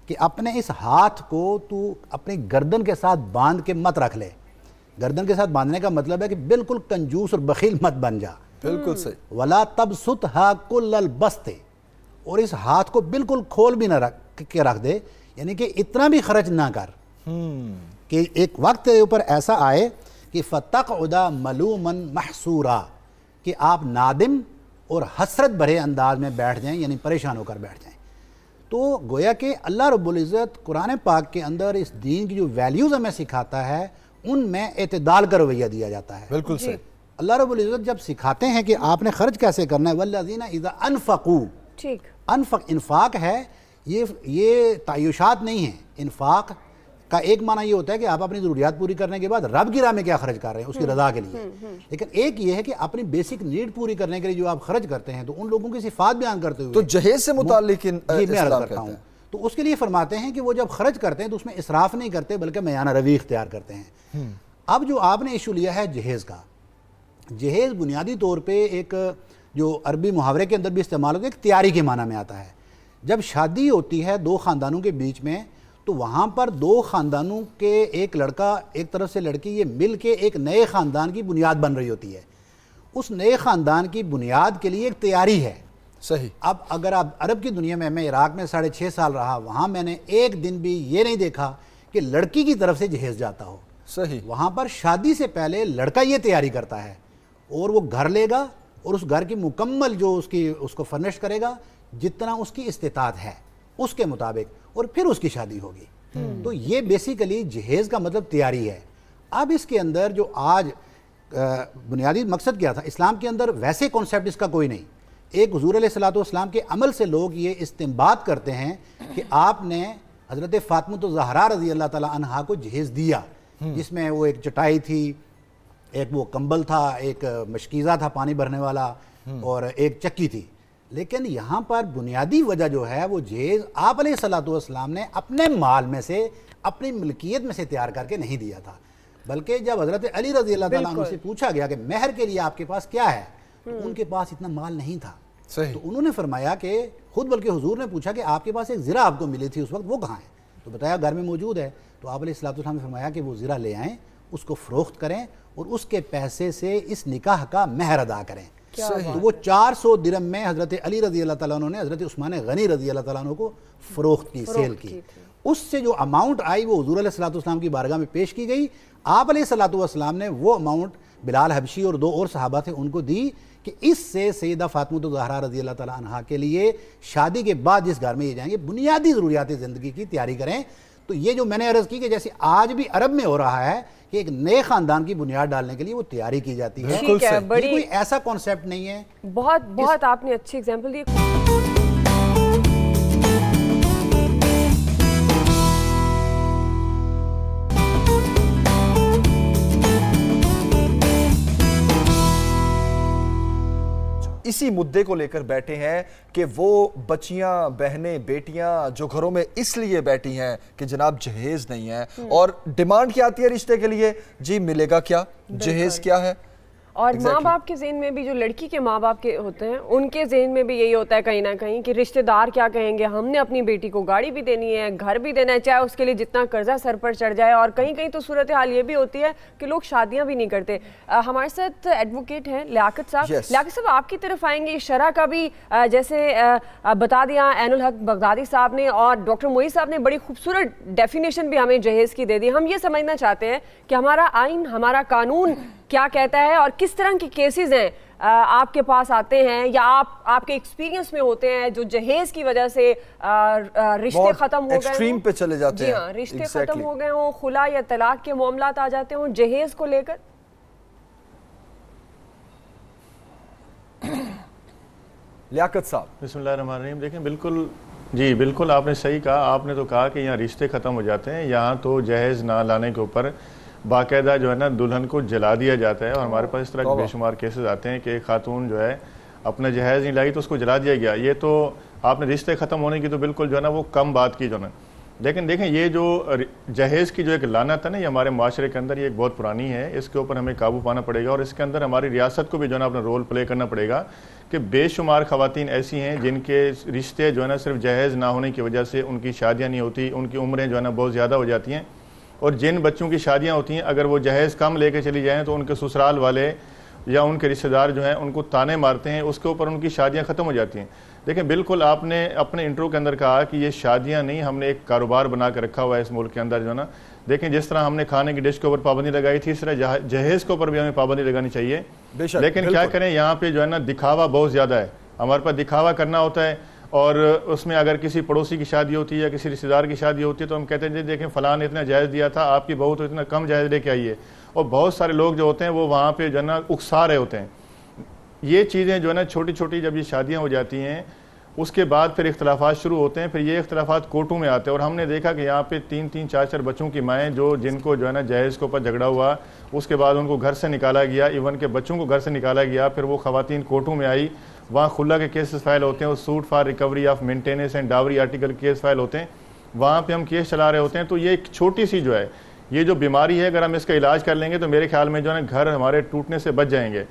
कि अपने इस हाथ को तू अपनी गर्दन के साथ बांध के मत रख ले। गर्दन के साथ बांधने का मतलब है कि बिल्कुल कंजूस और बखील मत बन जा। बिल्कुल सही। वला तबसुतहा कुल्लल बस्ते, और इस हाथ को बिल्कुल खोल भी ना रख दे, यानी कि इतना भी खर्च ना कर कि एक वक्त तेरे ऊपर ऐसा आए कि फ़तक़उदा मलूमन महसूरा, कि आप नादिम और हसरत भरे अंदाज में बैठ जाएं, यानी परेशान होकर बैठ जाएं। तो गोया कि अल्लाह रब्बुल इज़्ज़त कुरान पाक के अंदर इस दीन की जो वैल्यूज़ हमें सिखाता है, उनमें एतदाल का रवैया दिया जाता है। बिल्कुल सही। अल्लाह रब्बुल इज़्ज़त जब सिखाते हैं कि आपने खर्च कैसे करना है, वल्लज़ीना इज़ा अनफ़क़ू, ठीक, इन्फाक है, ये तायुशात नहीं है। इन्फाक का एक माना ये होता है कि आप अपनी ज़रूरियात पूरी करने के बाद रब की राह में क्या खर्च कर रहे हैं, उसकी रज़ा के लिए। लेकिन एक ये है कि अपनी बेसिक नीड पूरी करने के लिए जो आप खर्च करते हैं, तो उन लोगों की सिफात बयान करते हुए तो जहेज से मुताल्लिक ये मैं अर्ज़ करता हूँ, तो उसके लिए फरमाते हैं कि वो जब खर्च करते हैं तो उसमें इसराफ नहीं करते, बल्कि मयाना रवी इख्तियार करते हैं। अब जो आपने इशू लिया है जहेज़ का, जहेज़ बुनियादी तौर पर एक जो अरबी मुहावरे के अंदर भी इस्तेमाल होता है, एक तैयारी के माना में आता है। जब शादी होती है दो ख़ानदानों के बीच में, तो वहाँ पर दो ख़ानदानों के एक लड़का एक तरफ से लड़की, ये मिल के एक नए ख़ानदान की बुनियाद बन रही होती है। उस नए ख़ानदान की बुनियाद के लिए एक तैयारी है। सही। अब अगर आप अरब की दुनिया में, मैं इराक़ में 6.5 साल रहा, वहाँ मैंने एक दिन भी ये नहीं देखा कि लड़की की तरफ से जहेज़ जाता हो। सही। वहाँ पर शादी से पहले लड़का ये तैयारी करता है और वो घर लेगा और उस घर की मुकम्मल जो उसको फर्निश करेगा, जितना उसकी इस्तिताअत है उसके मुताबिक, और फिर उसकी शादी होगी। तो ये बेसिकली जहेज़ का मतलब तैयारी है। अब इसके अंदर जो आज बुनियादी मकसद क्या था, इस्लाम के अंदर वैसे कॉन्सेप्ट इसका कोई नहीं। एक हुज़ूर अलैहिस्सलातु वस्सलाम के अमल से लोग ये इस्तिंबात करते हैं कि आपने हज़रत फ़ातिमा ज़हरा रज़ी अल्लाह ताला अन्हा को जहेज़ दिया, जिसमें वो एक चटाई थी, एक वो कंबल था, एक मशकीज़ा था पानी भरने वाला, और एक चक्की थी। लेकिन यहाँ पर बुनियादी वजह जो है वो जहेज़ आप अलैहिस्सलातु वस्सलाम ने अपने माल में से, अपनी मिल्कियत में से तैयार करके नहीं दिया था, बल्कि जब हज़रत अली रज़ी अल्लाह ताला अन्हु से पूछा गया कि महर के लिए आपके पास क्या है, तो उनके पास इतना माल नहीं था। सही। तो उन्होंने फरमाया कि खुद, बल्कि हुजूर ने पूछा कि आपके पास एक ज़रा आपको मिली थी उस वक्त, वो कहाँ है? तो बताया घर में मौजूद है। तो आप अलैहिस्सलातु वस्सलाम ने फरमाया कि वो ज़रा ले आएँ, उसको फ़रोख्त करें और उसके पैसे से इस निकाह का महर अदा करें। तो वो 400 दिरहम में हज़रत अली रज़ी अल्लाह ताला ने हज़रत उस्मान गनी रज़ी अल्लाह ताला को फ़रोख्त की, सेल की। उससे जो अमाउंट आई वो हुज़ूर अलैहिस्सलातु वस्सलाम की बारगाह में पेश की गई। आप अलैहिस्सलातु वस्सलाम ने वो अमाउंट बिलाल हबशी और 2 और सहाबा थे उनको दी कि इससे सैयदा फ़ातिमा ज़हरा रज़ी अल्लाह ताला अन्हा के लिए शादी के बाद जिस घर में ये जाएंगे, बुनियादी ज़रूरियात ज़िंदगी की तैयारी करें। तो ये जो मैंने अर्ज़ की कि जैसे आज भी अरब में हो रहा है कि एक नए ख़ानदान की बुनियाद डालने के लिए वो तैयारी की जाती है। ठीक है, बड़ी कोई ऐसा कॉन्सेप्ट नहीं है। बहुत आपने अच्छी एग्जाम्पल दी। इसी मुद्दे को लेकर बैठे हैं कि वो बच्चियां, बहनें, बेटियां जो घरों में इसलिए बैठी हैं कि जनाब जहेज नहीं है, और डिमांड क्या आती है रिश्ते के लिए, जी मिलेगा क्या, जहेज क्या है। और माँ बाप के ज़हन में भी, जो लड़की के माँ बाप के होते हैं उनके ज़हन में भी यही होता है कहीं ना कहीं कि रिश्तेदार क्या कहेंगे, हमने अपनी बेटी को गाड़ी भी देनी है, घर भी देना है, चाहे उसके लिए जितना कर्जा सर पर चढ़ जाए। और कहीं कहीं तो सूरत हाल ये भी होती है कि लोग शादियां भी नहीं करते। हमारे साथ एडवोकेट हैं लियाकत साहब। लियाकत साहब, आपकी तरफ आएंगे। शरह का भी जैसे बता दिया ऐनुल हक बगदादी साहब ने, और डॉक्टर मोईज साहब ने बड़ी खूबसूरत डेफिनेशन भी हमें जहेज़ की दे दी। हम ये समझना चाहते हैं कि हमारा आइन, हमारा कानून क्या कहता है, और किस तरह के केसेस हैं आपके पास आते हैं या आपके एक्सपीरियंस में होते हैं जो जहेज की वजह से रिश्ते खत्म हो गए, एक्सट्रीम पे चले जाते हैं। हाँ, रिश्ते खत्म हो गए हों, खुला या तलाक के मामलात आ जाते हों जहेज को लेकर। लियाकत साहब। बिस्मिल्लाहिर्रहमानिर्रहीम। देखें, बिल्कुल जी, बिल्कुल आपने सही कहा। आपने तो कहा कि यहाँ रिश्ते ख़त्म हो जाते हैं, यहाँ तो जहेज़ ना लाने के ऊपर बाकायदा जो है ना दुल्हन को जला दिया जाता है। और हमारे पास इस तरह के बेशुमार केसेस आते हैं कि खातून जो है अपना जहेज़ नहीं लाई तो उसको जला दिया गया। ये तो आपने रिश्ते ख़त्म होने की तो बिल्कुल जो है ना वो कम बात की जो ना। लेकिन देखें, ये जो जहेज़ की जो एक लानत है ना, ये हमारे माशरे के अंदर ये एक बहुत पुरानी है। इसके ऊपर हमें काबू पाना पड़ेगा, और इसके अंदर हमारी रियासत को भी जो है ना अपना रोल प्ले करना पड़ेगा कि बेशुमार ख़वातीन ऐसी हैं जिनके रिश्ते जो है ना सिर्फ जहेज़ ना होने की वजह से उनकी शादियाँ नहीं होती, उनकी उम्रें जो है ना बहुत ज़्यादा हो जाती हैं। और जिन बच्चों की शादियां होती हैं, अगर वो जहेज़ कम लेके चली जाएं तो उनके ससुराल वाले या उनके रिश्तेदार जो हैं उनको ताने मारते हैं, उसके ऊपर उनकी शादियां ख़त्म हो जाती हैं। देखें, बिल्कुल आपने अपने इंट्रो के अंदर कहा कि ये शादियां नहीं, हमने एक कारोबार बना कर रखा हुआ है इस मुल्क के अंदर जो है ना। देखें, जिस तरह हमने खाने की डिश के ऊपर पाबंदी लगाई थी, इस तरह जहेज़ के ऊपर भी हमें पाबंदी लगानी चाहिए। लेकिन क्या करें, यहाँ पे जो है ना दिखावा बहुत ज़्यादा है। हमारे पास दिखावा करना होता है, और उसमें अगर किसी पड़ोसी की शादी होती है या किसी रिश्तेदार की शादी होती है तो हम कहते हैं जी देखें फ़लाँ ने इतना जायज़ दिया था, आपकी बहू तो इतना कम जायज़ लेके आई है। और बहुत सारे लोग जो होते हैं वो वहाँ पे जो है ना उकसा रहे होते हैं। ये चीज़ें जो है ना छोटी छोटी जब ये शादियाँ हो जाती हैं, उसके बाद फिर इख्तलाफात शुरू होते हैं। फिर ये इख्तलाफात कोर्टों में आते हैं, और हमने देखा कि यहाँ पे 3-3, 4-4 बच्चों की माएँ जो जिनको जो है ना जहेज़ के ऊपर झगड़ा हुआ, उसके बाद उनको घर से निकाला गया, इवन के बच्चों को घर से निकाला गया। फिर वो ख़वातीन कोर्टों में आई, वहाँ खुला के केसेस फाइल होते हैं, और suit for recovery of maintenance and dowry article case file होते हैं, वहाँ पे हम केस चला रहे होते हैं। तो ये एक छोटी सी जो है ये जो बीमारी है, अगर हम इसका इलाज कर लेंगे तो मेरे ख्याल में जो है घर हमारे टूटने से बच जाएंगे।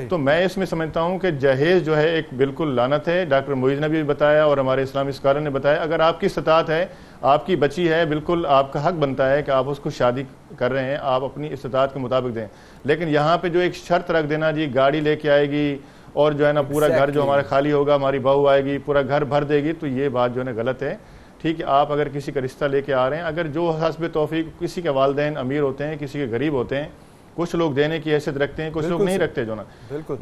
तो मैं इसमें समझता हूँ कि जहेज़ जो है एक बिल्कुल लानत है। डॉक्टर मोईज़ ने भी बताया और हमारे इस्लामी स्कॉलर ने बताया, अगर आपकी इस्तात है, आपकी बच्ची है, बिल्कुल आपका हक बनता है कि आप उसको शादी कर रहे हैं, आप अपनी इस्तात के मुताबिक दें। लेकिन यहाँ पर जो एक शर्त रख देना, जी गाड़ी लेके आएगी और जो है ना पूरा घर जो हमारा खाली होगा, हमारी बहू आएगी पूरा घर भर देगी, तो ये बात जो है ना गलत है। ठीक है, आप अगर किसी का रिश्ता लेके आ रहे हैं, अगर जो हस्ब तौफीक, किसी के वालिदैन अमीर होते हैं, किसी के गरीब होते हैं, कुछ लोग देने की हैसियत रखते हैं, कुछ लोग नहीं रखते जो ना।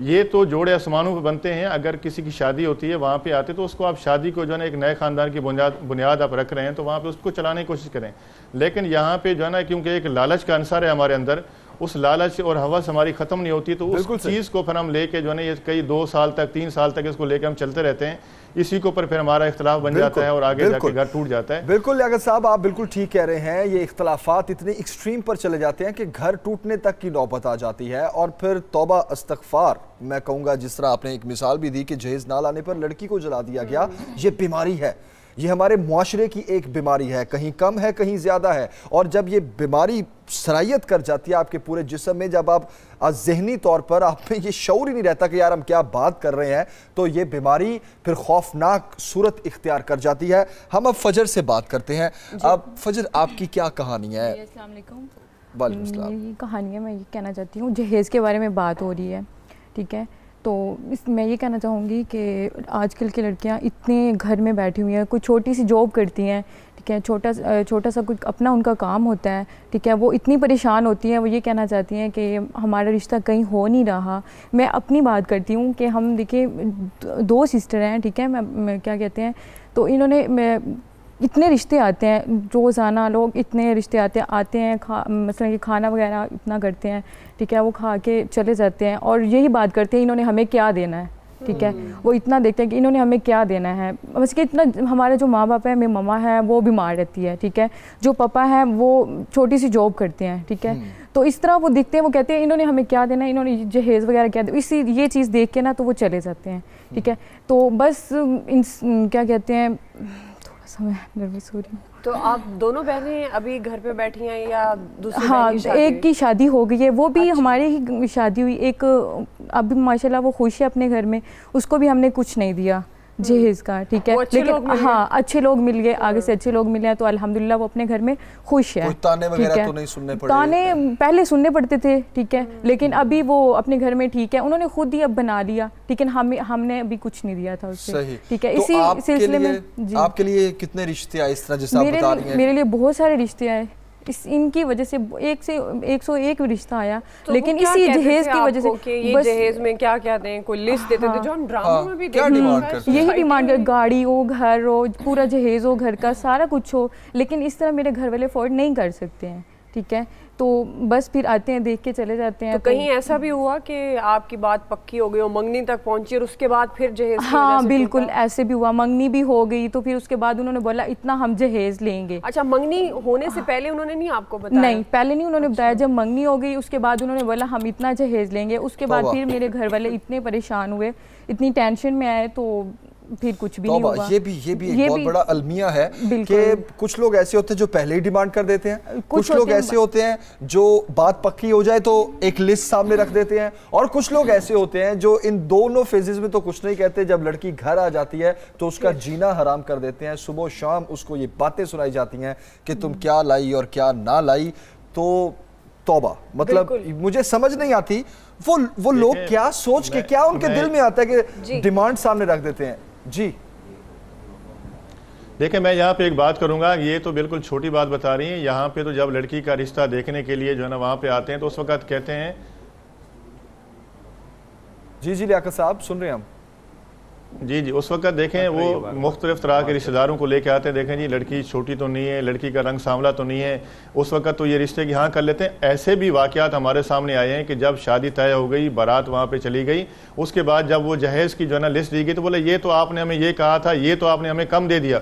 ये तो जोड़े आसमानों पे बनते हैं। अगर किसी की शादी होती है, वहाँ पे आते तो उसको आप शादी को जो है ना एक नए खानदान की बुनियाद आप रख रहे हैं, तो वहाँ पे उसको चलाने की कोशिश करें। लेकिन यहाँ पे जो है ना, क्योंकि एक लालच का अंसर है हमारे अंदर, उस लालच और हवस हमारी खत्म नहीं होती, तो उस चीज़ को फिर हम लेके जो है ना ये कई 2 साल तक 3 साल तक इसको लेके हम चलते रहते हैं। इसी के ऊपर फिर हमारा इख्तलाफ बन जाता है और आगे जाके घर टूट जाता है। बिल्कुल लियाकत साहब, आप बिल्कुल ठीक कह रहे हैं। ये इख्तलाफात इतने एक्सट्रीम पर चले जाते हैं कि घर टूटने तक की नौबत आ जाती है, और फिर तौबा इस्तग़फ़ार, मैं कहूँगा जिस तरह आपने एक मिसाल भी दी कि जहेज़ ना लाने पर लड़की को जला दिया गया, ये बीमारी है, ये हमारे मुआशरे की एक बीमारी है, कहीं कम है कहीं ज़्यादा है। और जब ये बीमारी सरायत कर जाती है आपके पूरे जिस्म में, जब आप ज़हनी तौर पर आप में ये शऊर ही नहीं रहता कि यार हम क्या बात कर रहे हैं, तो ये बीमारी फिर खौफनाक सूरत इख्तियार कर जाती है। हम अब फजर से बात करते हैं। अब फजर, आपकी क्या कहानी है? अस्सलाम वालेकुम। वालेकुम सलाम। मेरी कहानी है, मैं ये कहना चाहती हूँ, जहेज़ के बारे में बात हो रही है, ठीक है, तो मैं ये कहना चाहूँगी कि आजकल की लड़कियाँ इतने घर में बैठी हुई हैं, कोई छोटी सी जॉब करती हैं, ठीक है, छोटा सा कुछ अपना उनका काम होता है, ठीक है, वो इतनी परेशान होती हैं, वो ये कहना चाहती हैं कि हमारा रिश्ता कहीं हो नहीं रहा। मैं अपनी बात करती हूँ कि हम देखिए 2 सिस्टर हैं, ठीक है, मैं क्या कहते हैं, तो इन्होंने इतने रिश्ते आते हैं, रोज़ाना लोग इतने रिश्ते आते हैं मसलन कि खाना वगैरह इतना करते हैं, ठीक है, वो खा के चले जाते हैं और यही बात करते हैं इन्होंने हमें क्या देना है, ठीक है। वो इतना देखते हैं कि इन्होंने हमें क्या देना है, बस कि इतना हमारे जो माँ बाप है, मेरी मम्मा है वो बीमार रहती है, ठीक है, जो पापा हैं वो छोटी सी जॉब करते हैं, ठीक है। तो इस तरह वो दिखते हैं, वो कहते हैं इन्होंने हमें क्या देना है, इन्होंने जहेज़ वगैरह क्या दिया, इसी ये चीज़ देख के ना तो वो चले जाते हैं, ठीक है। तो बस क्या कहते हैं, थोड़ा सा मैं नर्वस हो रही हूँ। तो आप दोनों बहनें अभी घर पे बैठी हैं या दूसरी? हाँ, एक की शादी हो गई है, वो भी हमारे ही शादी हुई, एक अभी माशाल्लाह वो खुश है अपने घर में, उसको भी हमने कुछ नहीं दिया जहेज़ का, ठीक है। लेकिन हाँ, अच्छे लोग मिल गए, आगे से अच्छे लोग मिले हैं, तो अल्हम्दुलिल्लाह वो अपने घर में खुश है। ताने वगैरह तो नहीं सुनने पड़े? ताने पहले सुनने पड़ते थे, ठीक है, लेकिन अभी वो अपने घर में ठीक है, उन्होंने खुद ही अब बना लिया, ठीक है। हमने अभी कुछ नहीं दिया था उससे, ठीक है। इसी सिलसिले में आपके लिए कितने रिश्ते आए इस तरह जैसे आप बता रही हैं? मेरे लिए बहुत सारे रिश्ते आए, इनकी वजह से 101 रिश्ता आया, तो लेकिन इसी जहेज की वजह से ये जहेज में क्या क्या दें, कोई लिस्ट देते थे जो हम ड्रामों में भी यही डिमांड, गाड़ी हो, घर हो, पूरा जहेज हो, घर का सारा कुछ हो, लेकिन इस तरह मेरे घर वाले अफोर्ड नहीं कर सकते हैं, ठीक है। तो बस फिर आते हैं, देख के चले जाते हैं। तो कहीं ऐसा भी हुआ कि आपकी बात पक्की हो गई हो, मंगनी तक पहुंची और उसके बाद फिर जहेज? हाँ बिल्कुल, ऐसे भी हुआ, मंगनी भी हो गई, तो फिर उसके बाद उन्होंने बोला इतना हम जहेज लेंगे। अच्छा, मंगनी होने से पहले उन्होंने नहीं आपको बताया? नहीं, पहले नहीं उन्होंने बताया, जब मंगनी हो गई उसके बाद उन्होंने बोला हम इतना जहेज लेंगे। उसके बाद फिर मेरे घर वाले इतने परेशान हुए, इतनी टेंशन में आए, तो फिर कुछ भी नहीं हुआ। ये भी एक बहुत बड़ा अलमिया है कि कुछ लोग ऐसे होते हैं जो पहले ही डिमांड कर देते हैं, कुछ लोग ऐसे होते हैं जो बात पक्की हो जाए तो एक लिस्ट सामने रख देते हैं, और कुछ लोग ऐसे होते हैं जो इन दोनों फेजेस में तो कुछ नहीं कहते, जब लड़की घर आ जाती है तो उसका जीना हराम कर देते हैं। सुबह शाम उसको ये बातें सुनाई जाती हैं कि तुम क्या लाई और क्या ना लाई। तो तौबा, मतलब मुझे समझ नहीं आती वो लोग क्या सोच के, क्या उनके दिल में आता है कि डिमांड सामने रख देते हैं। जी देखिए, मैं यहाँ पे एक बात करूँगा, ये तो बिल्कुल छोटी बात बता रही हैं। यहाँ पे तो जब लड़की का रिश्ता देखने के लिए जो है ना वहाँ पे आते हैं, तो उस वक्त कहते हैं, जी लियाकत साहब सुन रहे हैं हम? जी, उस वक्त देखें वो मुख्तलिफ तरह के रिश्तेदारों को लेके आते हैं, देखें जी लड़की छोटी तो नहीं है, लड़की का रंग सांवला तो नहीं है, उस वक्त तो ये रिश्ते की हाँ कर लेते हैं। ऐसे भी वाक़यात हमारे सामने आए हैं कि जब शादी तय हो गई, बारात वहाँ पे चली गई, उसके बाद जब वो जहेज़ की जो है ना लिस्ट दी गई, तो बोले ये तो आपने हमें ये कहा था, ये तो आपने हमें कम दे दिया,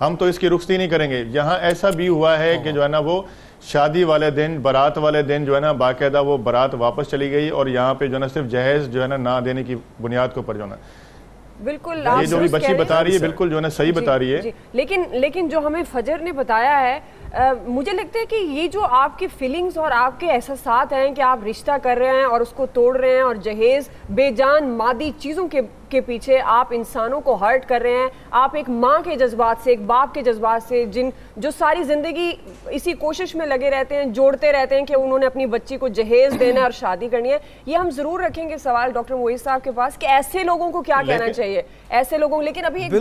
हम तो इसकी रुखसती नहीं करेंगे। यहाँ ऐसा भी हुआ है कि जो है ना वो शादी वाले दिन, बारात वाले दिन जो है ना बाकायदा वो बारात वापस चली गई, और यहाँ पे जो है ना सिर्फ जहेज़ जो है ना देने की बुनियाद के ऊपर जो है बिल्कुल ये जो भी बच्ची बता रही है बिल्कुल जो है ना सही बता रही है। लेकिन जो हमें फजर ने बताया है, मुझे लगता है कि ये जो आपकी फीलिंग्स और आपके एहसासात हैं कि आप रिश्ता कर रहे हैं और उसको तोड़ रहे हैं, और जहेज बेजान मादी चीज़ों के पीछे आप इंसानों को हर्ट कर रहे हैं, आप एक माँ के जज्बात से, एक बाप के जज्बात से, जो सारी ज़िंदगी इसी कोशिश में लगे रहते हैं, जोड़ते रहते हैं कि उन्होंने अपनी बच्ची को जहेज देना है और शादी करनी है। ये हम ज़रूर रखेंगे सवाल डॉक्टर मोइज़ साहब के पास कि ऐसे लोगों को क्या कहना चाहिए, ऐसे लोगों। लेकिन अभी एक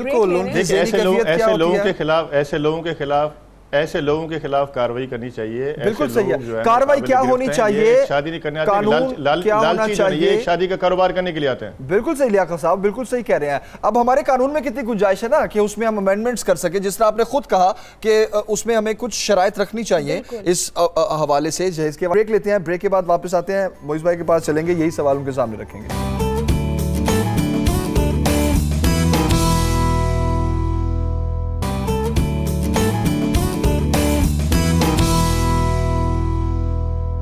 ऐसे लोगों के खिलाफ कार्रवाई करनी चाहिए। बिल्कुल सही है, कार्रवाई क्या होनी चाहिए, शादी नहीं करने आते, लालची चाहिए, शादी का कारोबार करने के लिए आते हैं। बिल्कुल सही लियाकत साहब, बिल्कुल सही कह रहे हैं। अब हमारे कानून में कितनी गुंजाइश है ना कि उसमें हम अमेंडमेंट्स कर सके, जिस तरह आपने खुद कहा कि उसमें हमें कुछ शराइत रखनी चाहिए इस हवाले से। जहेज के ब्रेक लेते हैं, ब्रेक के बाद वापस आते हैं, मोइज़ भाई के पास चलेंगे, यही सवाल उनके सामने रखेंगे।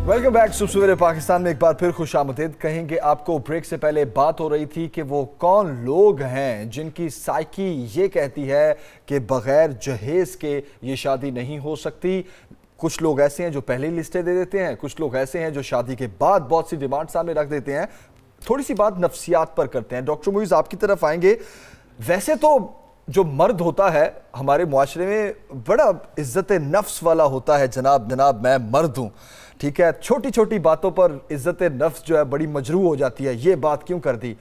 वेलकम बैक सुबह पाकिस्तान में एक बार फिर खुशामदीद कहेंगे आपको। ब्रेक से पहले बात हो रही थी कि वो कौन लोग हैं जिनकी साइकी ये कहती है कि बगैर जहेज के ये शादी नहीं हो सकती। कुछ लोग ऐसे हैं जो पहले ही लिस्टें दे देते हैं, कुछ लोग ऐसे हैं जो शादी के बाद बहुत सी डिमांड सामने रख देते हैं। थोड़ी सी बात नफ्सियात पर करते हैं। डॉक्टर मोइज़ आपकी तरफ आएंगे। वैसे तो जो मर्द होता है हमारे मुआशरे में बड़ा इज्जत नफ्स वाला होता है, जनाब मैं मर्द हूँ, ठीक है, छोटी छोटी बातों पर इज्जत नफ्स जो है बड़ी मजरू हो जाती है, ये बात क्यों कर दी।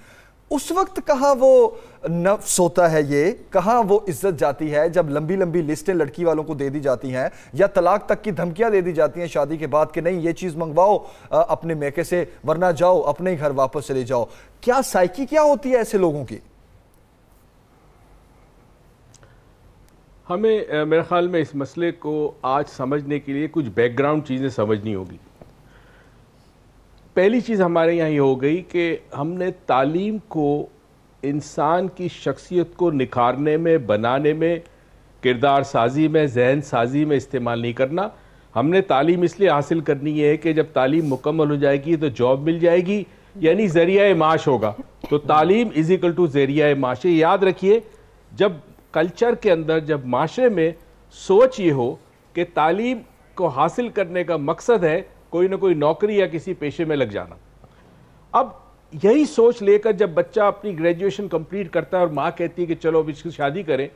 उस वक्त कहाँ वो नफ्स होता है, ये कहाँ वो इज्जत जाती है जब लंबी लंबी लिस्टें लड़की वालों को दे दी जाती हैं, या तलाक तक की धमकियां दे दी जाती हैं शादी के बाद कि नहीं ये चीज़ मंगवाओ अपने मेके से, वरना जाओ अपने ही घर वापस चले जाओ। क्या साइकी क्या होती है ऐसे लोगों की? हमें मेरे ख्याल में इस मसले को आज समझने के लिए कुछ बैकग्राउंड चीज़ें समझनी होगी। पहली चीज़ हमारे यहाँ ये हो गई कि हमने तालीम को इंसान की शख्सियत को निखारने में, बनाने में, किरदार साजी में, जहन साजी में इस्तेमाल नहीं करना। हमने तालीम इसलिए हासिल करनी है कि जब तालीम मुकम्मल हो जाएगी तो जॉब मिल जाएगी, यानी ज़रिया माश होगा। तो तालीम इज इक्वल टू ज़रिया माश। याद रखिए, जब कल्चर के अंदर, जब माशरे में सोच ये हो कि तालीम को हासिल करने का मकसद है कोई ना कोई नौकरी या किसी पेशे में लग जाना, अब यही सोच लेकर जब बच्चा अपनी ग्रेजुएशन कंप्लीट करता है और माँ कहती है कि चलो अब इसकी शादी करें,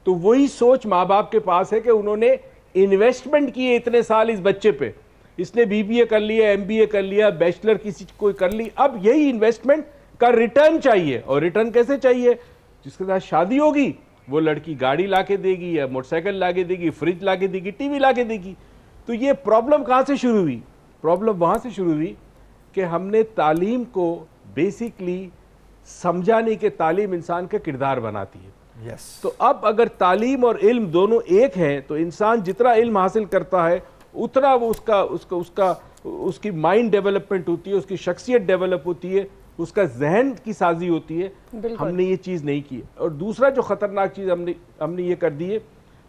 तो वही सोच माँ बाप के पास है कि उन्होंने इन्वेस्टमेंट किए इतने साल इस बच्चे पे, इसने बीबीए कर लिया, एमबीए कर लिया, बैचलर किसी कोई कर ली, अब यही इन्वेस्टमेंट का रिटर्न चाहिए। और रिटर्न कैसे चाहिए? जिसके साथ शादी होगी वो लड़की गाड़ी ला के देगी या मोटरसाइकिल ला के देगी, फ्रिज ला के देगी, टीवी ला के देगी। तो ये प्रॉब्लम कहाँ से शुरू हुई? प्रॉब्लम वहाँ से शुरू हुई कि हमने तालीम को बेसिकली समझा नहीं कि तालीम इंसान का किरदार बनाती है। Yes. तो अब अगर तालीम और इल्म दोनों एक हैं तो इंसान जितना इल्म हासिल करता है उतना वो उसकी माइंड डेवलपमेंट होती है, उसकी शख्सियत डेवलप होती है, उसका जहन की साजी होती है। हमने ये चीज़ नहीं की। और दूसरा जो ख़तरनाक चीज़ हमने ये कर दी है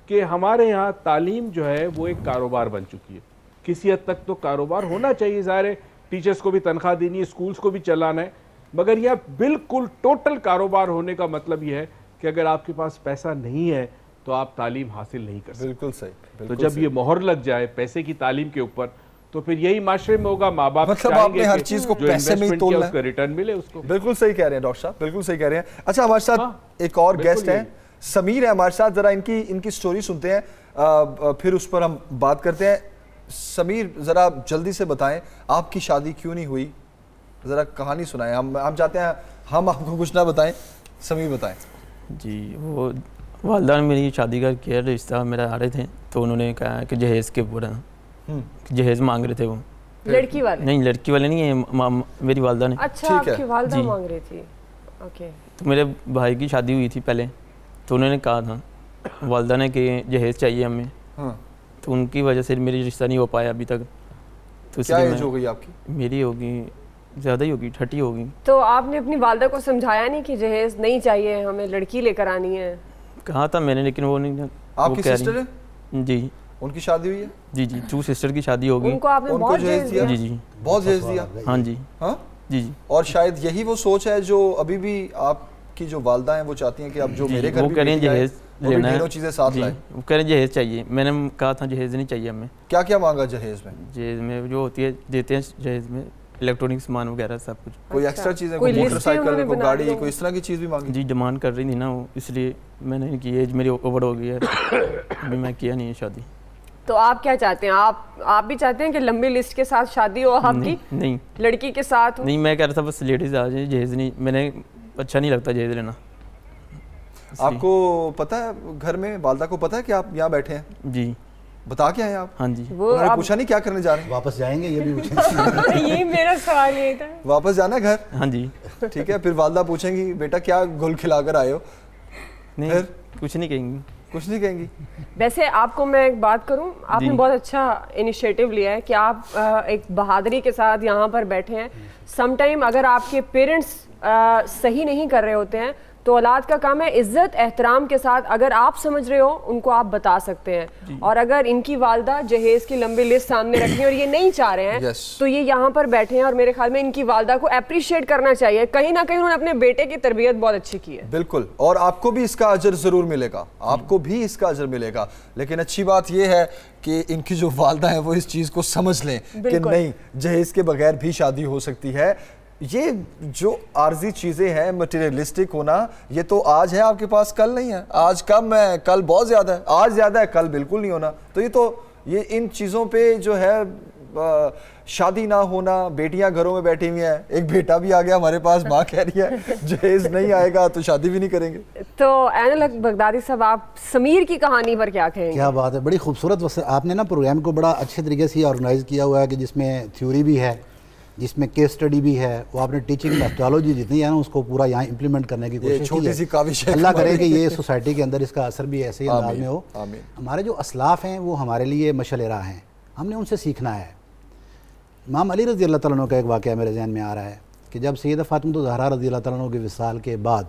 कि हमारे यहाँ तालीम जो है वो एक कारोबार बन चुकी है। किसी हद तक तो कारोबार होना चाहिए, ज़ाहिर है, टीचर्स को भी तनख्वाह देनी है, स्कूल्स को भी चलाना है, मगर यह बिल्कुल टोटल कारोबार होने का मतलब यह है कि अगर आपके पास पैसा नहीं है तो आप तालीम हासिल नहीं कर सकते। बिल्कुल सही। तो जब ये मोहर लग जाए पैसे की तालीम के ऊपर, तो फिर यही माशरे में होगा, माँ बाप मतलब आपने हर चीज को पैसे में ही तोलना है, उसका रिटर्न मिले उसको। बिल्कुल सही कह रहे हैं डॉक्टर साहब, बिल्कुल सही कह रहे हैं। अच्छा, हमारे साथ एक और गेस्ट है, समीर है हमारे साथ, जरा इनकी स्टोरी सुनते हैं, फिर उस पर हम बात करते हैं। समीर, जरा जल्दी से बताएं आपकी शादी क्यों नहीं हुई, जरा कहानी सुनाएं। हम चाहते हैं हम आपको कुछ ना बताएं, समीर बताएं। जी, वो वालदा ने मेरी शादी का किया, रिश्ता मेरा आ रहे थे तो उन्होंने कहा कि जहेज़ के पूरा जहेज़ मांग रहे थे। वो लड़की वाले? नहीं, लड़की वाले नहीं है, मेरी वालदा ने। अच्छा, आपकी वालदा मांग रही थी। ओके। तो मेरे भाई की शादी हुई थी पहले, तो उन्होंने कहा था वालदा ने कि जहेज़ चाहिए हमें। तो उनकी वजह से मेरी रिश्ता नहीं हो पाया अभी तक। तो क्या एज हो गई आपकी? मेरी होगी ज़्यादा ही होगी, 30 होगी। तो आपने अपनी वालदा को समझाया नहीं कि जहेज नहीं चाहिए, हमें लड़की लेकर आनी है? कहा था मैंने, लेकिन वो नहीं। आपकी सिस्टर है? जी। उनकी शादी हुई है? जी जी, 2 सिस्टर की शादी होगी। उनको आपने बहुत जहेज दिया? जी जी, बहुत जहेज दिया। हाँ जी, हाँ जी जी। और शायद यही वो सोच है जो अभी भी आपकी जो वालदा हैं वो चाहती हैं कि अब जो मेरे घर वो करें जहेज लेना है, चीजें साथ लाए। वो करें जहेज चाहिए। मैंने कहा था जहेज नहीं चाहिए हमें। क्या क्या मांगा जहेज में? जहेज में जो होती है देते हैं, जहेज में इलेक्ट्रॉनिक सामान वगैरह सब कुछ। कोई एक्स्ट्रा चीजें, कोई मोटरसाइकिल, कोई गाड़ी, कोई इस तरह की चीज भी मांगी? जी, डिमांड कर रही थी ना वो, इसलिए मैंने की, एज मेरी ओवर हो गई है, अभी मैं किया नहीं है शादी। तो आप क्या चाहते हैं? आप भी चाहते हैं कि लंबी लिस्ट के साथ शादी हो आपकी? नहीं, लड़की के साथ हो? नहीं, मैं कह रहा था बस लेडीज आ जाए, जहेज नहीं, मैंने अच्छा नहीं लगता जहेज लेना। आपको पता है, घर में वालदा को पता है कि आप यहाँ बैठे हैं? जी। बता के आए आप? हाँ जी। उन्होंने पूछा नहीं क्या करने जा रहे हैं? वापस जाएंगे ये भी पूछेंगे। यही मेरा सवाल ये था। वापस जाना है घर? हाँ जी। ठीक है, फिर वालदा पूछेंगी बेटा क्या गुल खिलाकर आए हो? नहीं, फिर कुछ नहीं कहेंगी। कुछ नहीं कहेंगी? वैसे आपको मैं एक बात करूं, आपने बहुत अच्छा इनिशिएटिव लिया है कि आप एक बहादुरी के साथ यहाँ पर बैठे हैं। समटाइम अगर आपके पेरेंट्स सही नहीं कर रहे होते हैं तो औलाद का काम है इज्जत एहतराम के साथ, अगर आप समझ रहे हो उनको आप बता सकते हैं। और अगर इनकी वालदा जहेज की लंबी लिस्ट सामने रखी और ये नहीं चाह रहे हैं तो ये यहाँ पर बैठे हैं, और मेरे ख्याल में इनकी वालदा को अप्रिशिएट करना चाहिए। कहीं ना कहीं उन्होंने अपने बेटे की तरबियत बहुत अच्छी की है। बिल्कुल, और आपको भी इसका अजर जरूर मिलेगा, आपको भी इसका अजर मिलेगा। लेकिन अच्छी बात यह है कि इनकी जो वालदा है वो इस चीज को समझ लें कि नहीं, जहेज के बगैर भी शादी हो सकती है। ये जो आर्जी चीज़ें हैं, मटेरियलिस्टिक होना, ये तो आज है आपके पास, कल नहीं है। आज कम है, कल बहुत ज़्यादा है, आज ज़्यादा है, कल बिल्कुल नहीं होना। तो ये इन चीज़ों पे जो है शादी ना होना, बेटियां घरों में बैठी हुई हैं, एक बेटा भी आ गया हमारे पास, माँ कह रही है जहेज नहीं आएगा तो शादी भी नहीं करेंगे। तो ऐनुल हक बगदादी साहब, आप समीर की कहानी पर क्या कहेंगे? क्या बात है, बड़ी खूबसूरत आपने ना प्रोग्राम को बड़ा अच्छे तरीके से ऑर्गेनाइज किया हुआ है कि जिसमें थ्योरी भी है, जिसमें केस स्टडी भी है, वो आपने टीचिंग मेथोडोलॉजी जितनी है ना उसको पूरा यहाँ इंप्लीमेंट करने की कोशिश की है। अल्लाह करे कि ये सोसाइटी के अंदर इसका असर भी ऐसे ही अंदाज में हो। हमारे जो असलाफ हैं वो हमारे लिए मशल-ए-राह हैं, हमने उनसे सीखना है। इमाम अली रज़ी अल्लाह तआला अन्हु का एक वाक़या मेरे जहन में आ रहा है कि जब सैयदा फ़ातिमा ज़हरा रज़ी अल्लाह तआला अन्हु के विसाल के बाद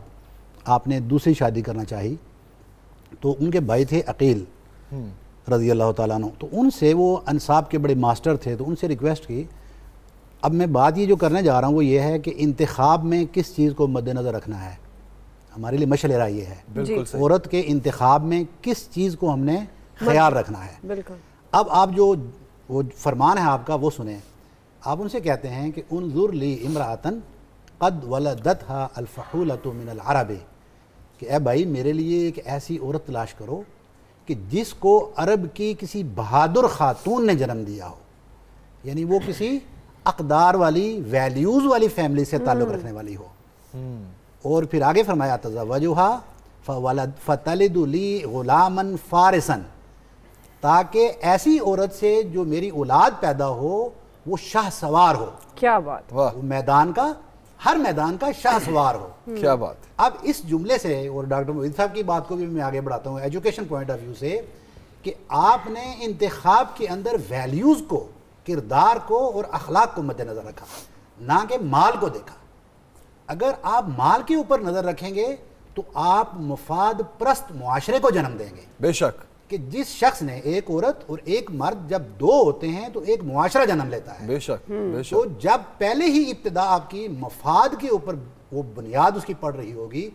आपने दूसरी शादी करना चाही तो उनके भाई थे अकील रज़ी अल्लाह ताला अन्हु, तो उनसे वो अंसाब के बड़े मास्टर थे, तो उनसे रिक्वेस्ट की। अब मैं बात ये जो करने जा रहा हूँ वो ये है कि इंतखाब में किस चीज़ को मद्देनज़र रखना है, हमारे लिए मशवरा ये है। बिल्कुल औरत के इंतखाब में किस चीज़ को हमने ख्याल रखना है। बिल्कुल। अब आप जो वो फरमान है आपका वो सुने। आप उनसे कहते हैं कि उन्जुर ली इमरातन कद वलदतहा अल-फहूलतु मिनल अरबी, कि ए भाई मेरे लिए एक ऐसी औरत तलाश करो कि जिसको अरब की किसी बहादुर खातून ने जन्म दिया हो, यानी वो किसी अकदार वाली वैल्यूज़ वाली फैमिली से ताल्लुक़ रखने वाली हो। और फिर आगे फरमाया तज़व्वजुहा फ़तलिदु ली गुलामन फ़ारिसन, ताकि ऐसी औरत से जो मेरी औलाद पैदा हो वो शाह सवार हो। क्या बात, वाह, वो मैदान का, हर मैदान का शाह सवार हो। क्या बात। अब इस जुमले से, और डॉक्टर मोहित साहब की बात को भी मैं आगे बढ़ाता हूँ एजुकेशन पॉइंट ऑफ व्यू से, कि आपने इंतखाब के अंदर वैल्यूज़ को, किरदार को और अखलाक को मद्देनज़र रखा, ना कि माल को देखा। अगर आप माल के ऊपर नज़र रखेंगे तो आप मुफाद प्रस्त मुआशरे को जन्म देंगे। बेशक, कि जिस शख्स ने, एक औरत और एक मर्द जब दो होते हैं तो एक मुआशरा जन्म लेता है। बेशक, तो बेशक। जब पहले ही इब्तिदा आपकी मफाद के ऊपर वो बुनियाद उसकी पड़ रही होगी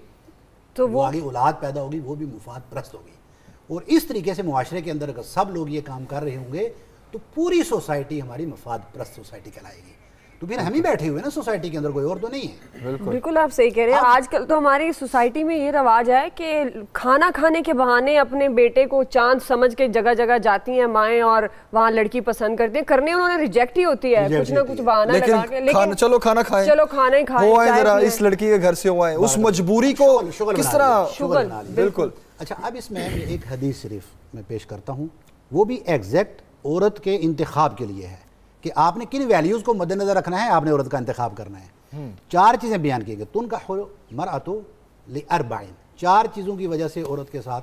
तो वो आगे औलाद पैदा होगी, वो भी मुफाद प्रस्त होगी। और इस तरीके से मुआशरे के अंदर अगर सब लोग ये काम कर रहे होंगे तो पूरी सोसाइटी हमारी मफाद प्रस्त सोसाइटी कहलाएगी। तो फिर हम ही बैठे हुए ना सोसाइटी के अंदर, कोई और तो नहीं है। बिल्कुल आप सही कह रहे हैं। आजकल तो हमारी सोसाइटी में ये रवाज है कि खाना खाने के बहाने अपने बेटे को चांद समझ के जगह जगह जाती हैं माएँ और वहाँ लड़की पसंद करते हैं, करने उन्होंने रिजेक्ट ही होती है, कुछ ना कुछ बहाना लगा के। लेकिन चलो खाना खाएं, चलो खाना ही खाएं, हो आए जरा इस लड़की के घर से हो आए, उस मजबूरी को किस तरह। बिल्कुल। अच्छा, अब इसमें एक हदीस शरीफ मैं पेश करता हूँ, वो भी एग्जैक्ट औरत के इंतखाब के लिए है कि आपने किन वैल्यूज़ को मद्देनजर रखना है, आपने औरत का इंतखाब करना है। 4 चीज़ें बयान की गई। तुनकाहुल मरअतु लिअरबाइन, 4 चीज़ों की वजह से औरत के साथ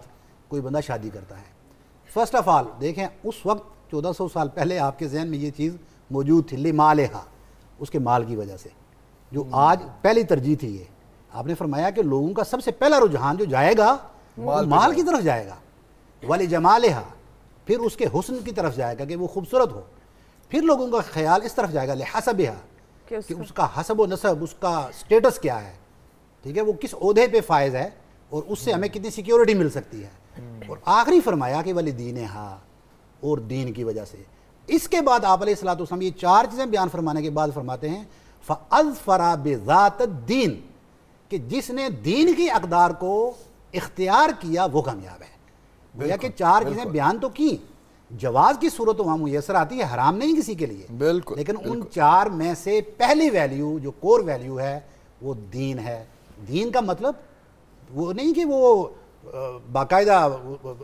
कोई बंदा शादी करता है। फर्स्ट ऑफ ऑल देखें, उस वक्त 1400 साल पहले आपके जहन में ये चीज़ मौजूद थी, लिमालेहा, उसके माल की वजह से, जो आज पहली तरजीह थी। ये आपने फरमाया कि लोगों का सबसे पहला रुझान जो जाएगा माल की तरफ जाएगा, वाली जमालेहा, फिर उसके हुस्न की तरफ जाएगा कि वो खूबसूरत हो, फिर लोगों का ख्याल इस तरफ जाएगा लिहसबिहा, कि उसका हसब व नसब, उसका स्टेटस क्या है, ठीक है, वो किस ओहदे पे फायज है और उससे हमें कितनी सिक्योरिटी मिल सकती है। और आखिरी फरमाया कि वली दीन हा, और दीन की वजह से। इसके बाद आप अलैहिस्सलाम ये 4 चीज़ें बयान फरमाने के बाद फरमाते हैं फ़अज़फ़रा बिज़ात दीन, कि जिसने दीन की अक़दार को इख्तियार किया वो कामयाब है। भैया कि 4 चीज़ें बयान तो की, जवाज की सूरत वहाँ मुयसर आती है, हराम नहीं किसी के लिए, बिल्कुल। लेकिन उन 4 में से पहली वैल्यू जो कोर वैल्यू है वो दीन है। दीन का मतलब वो नहीं कि वो बाकायदा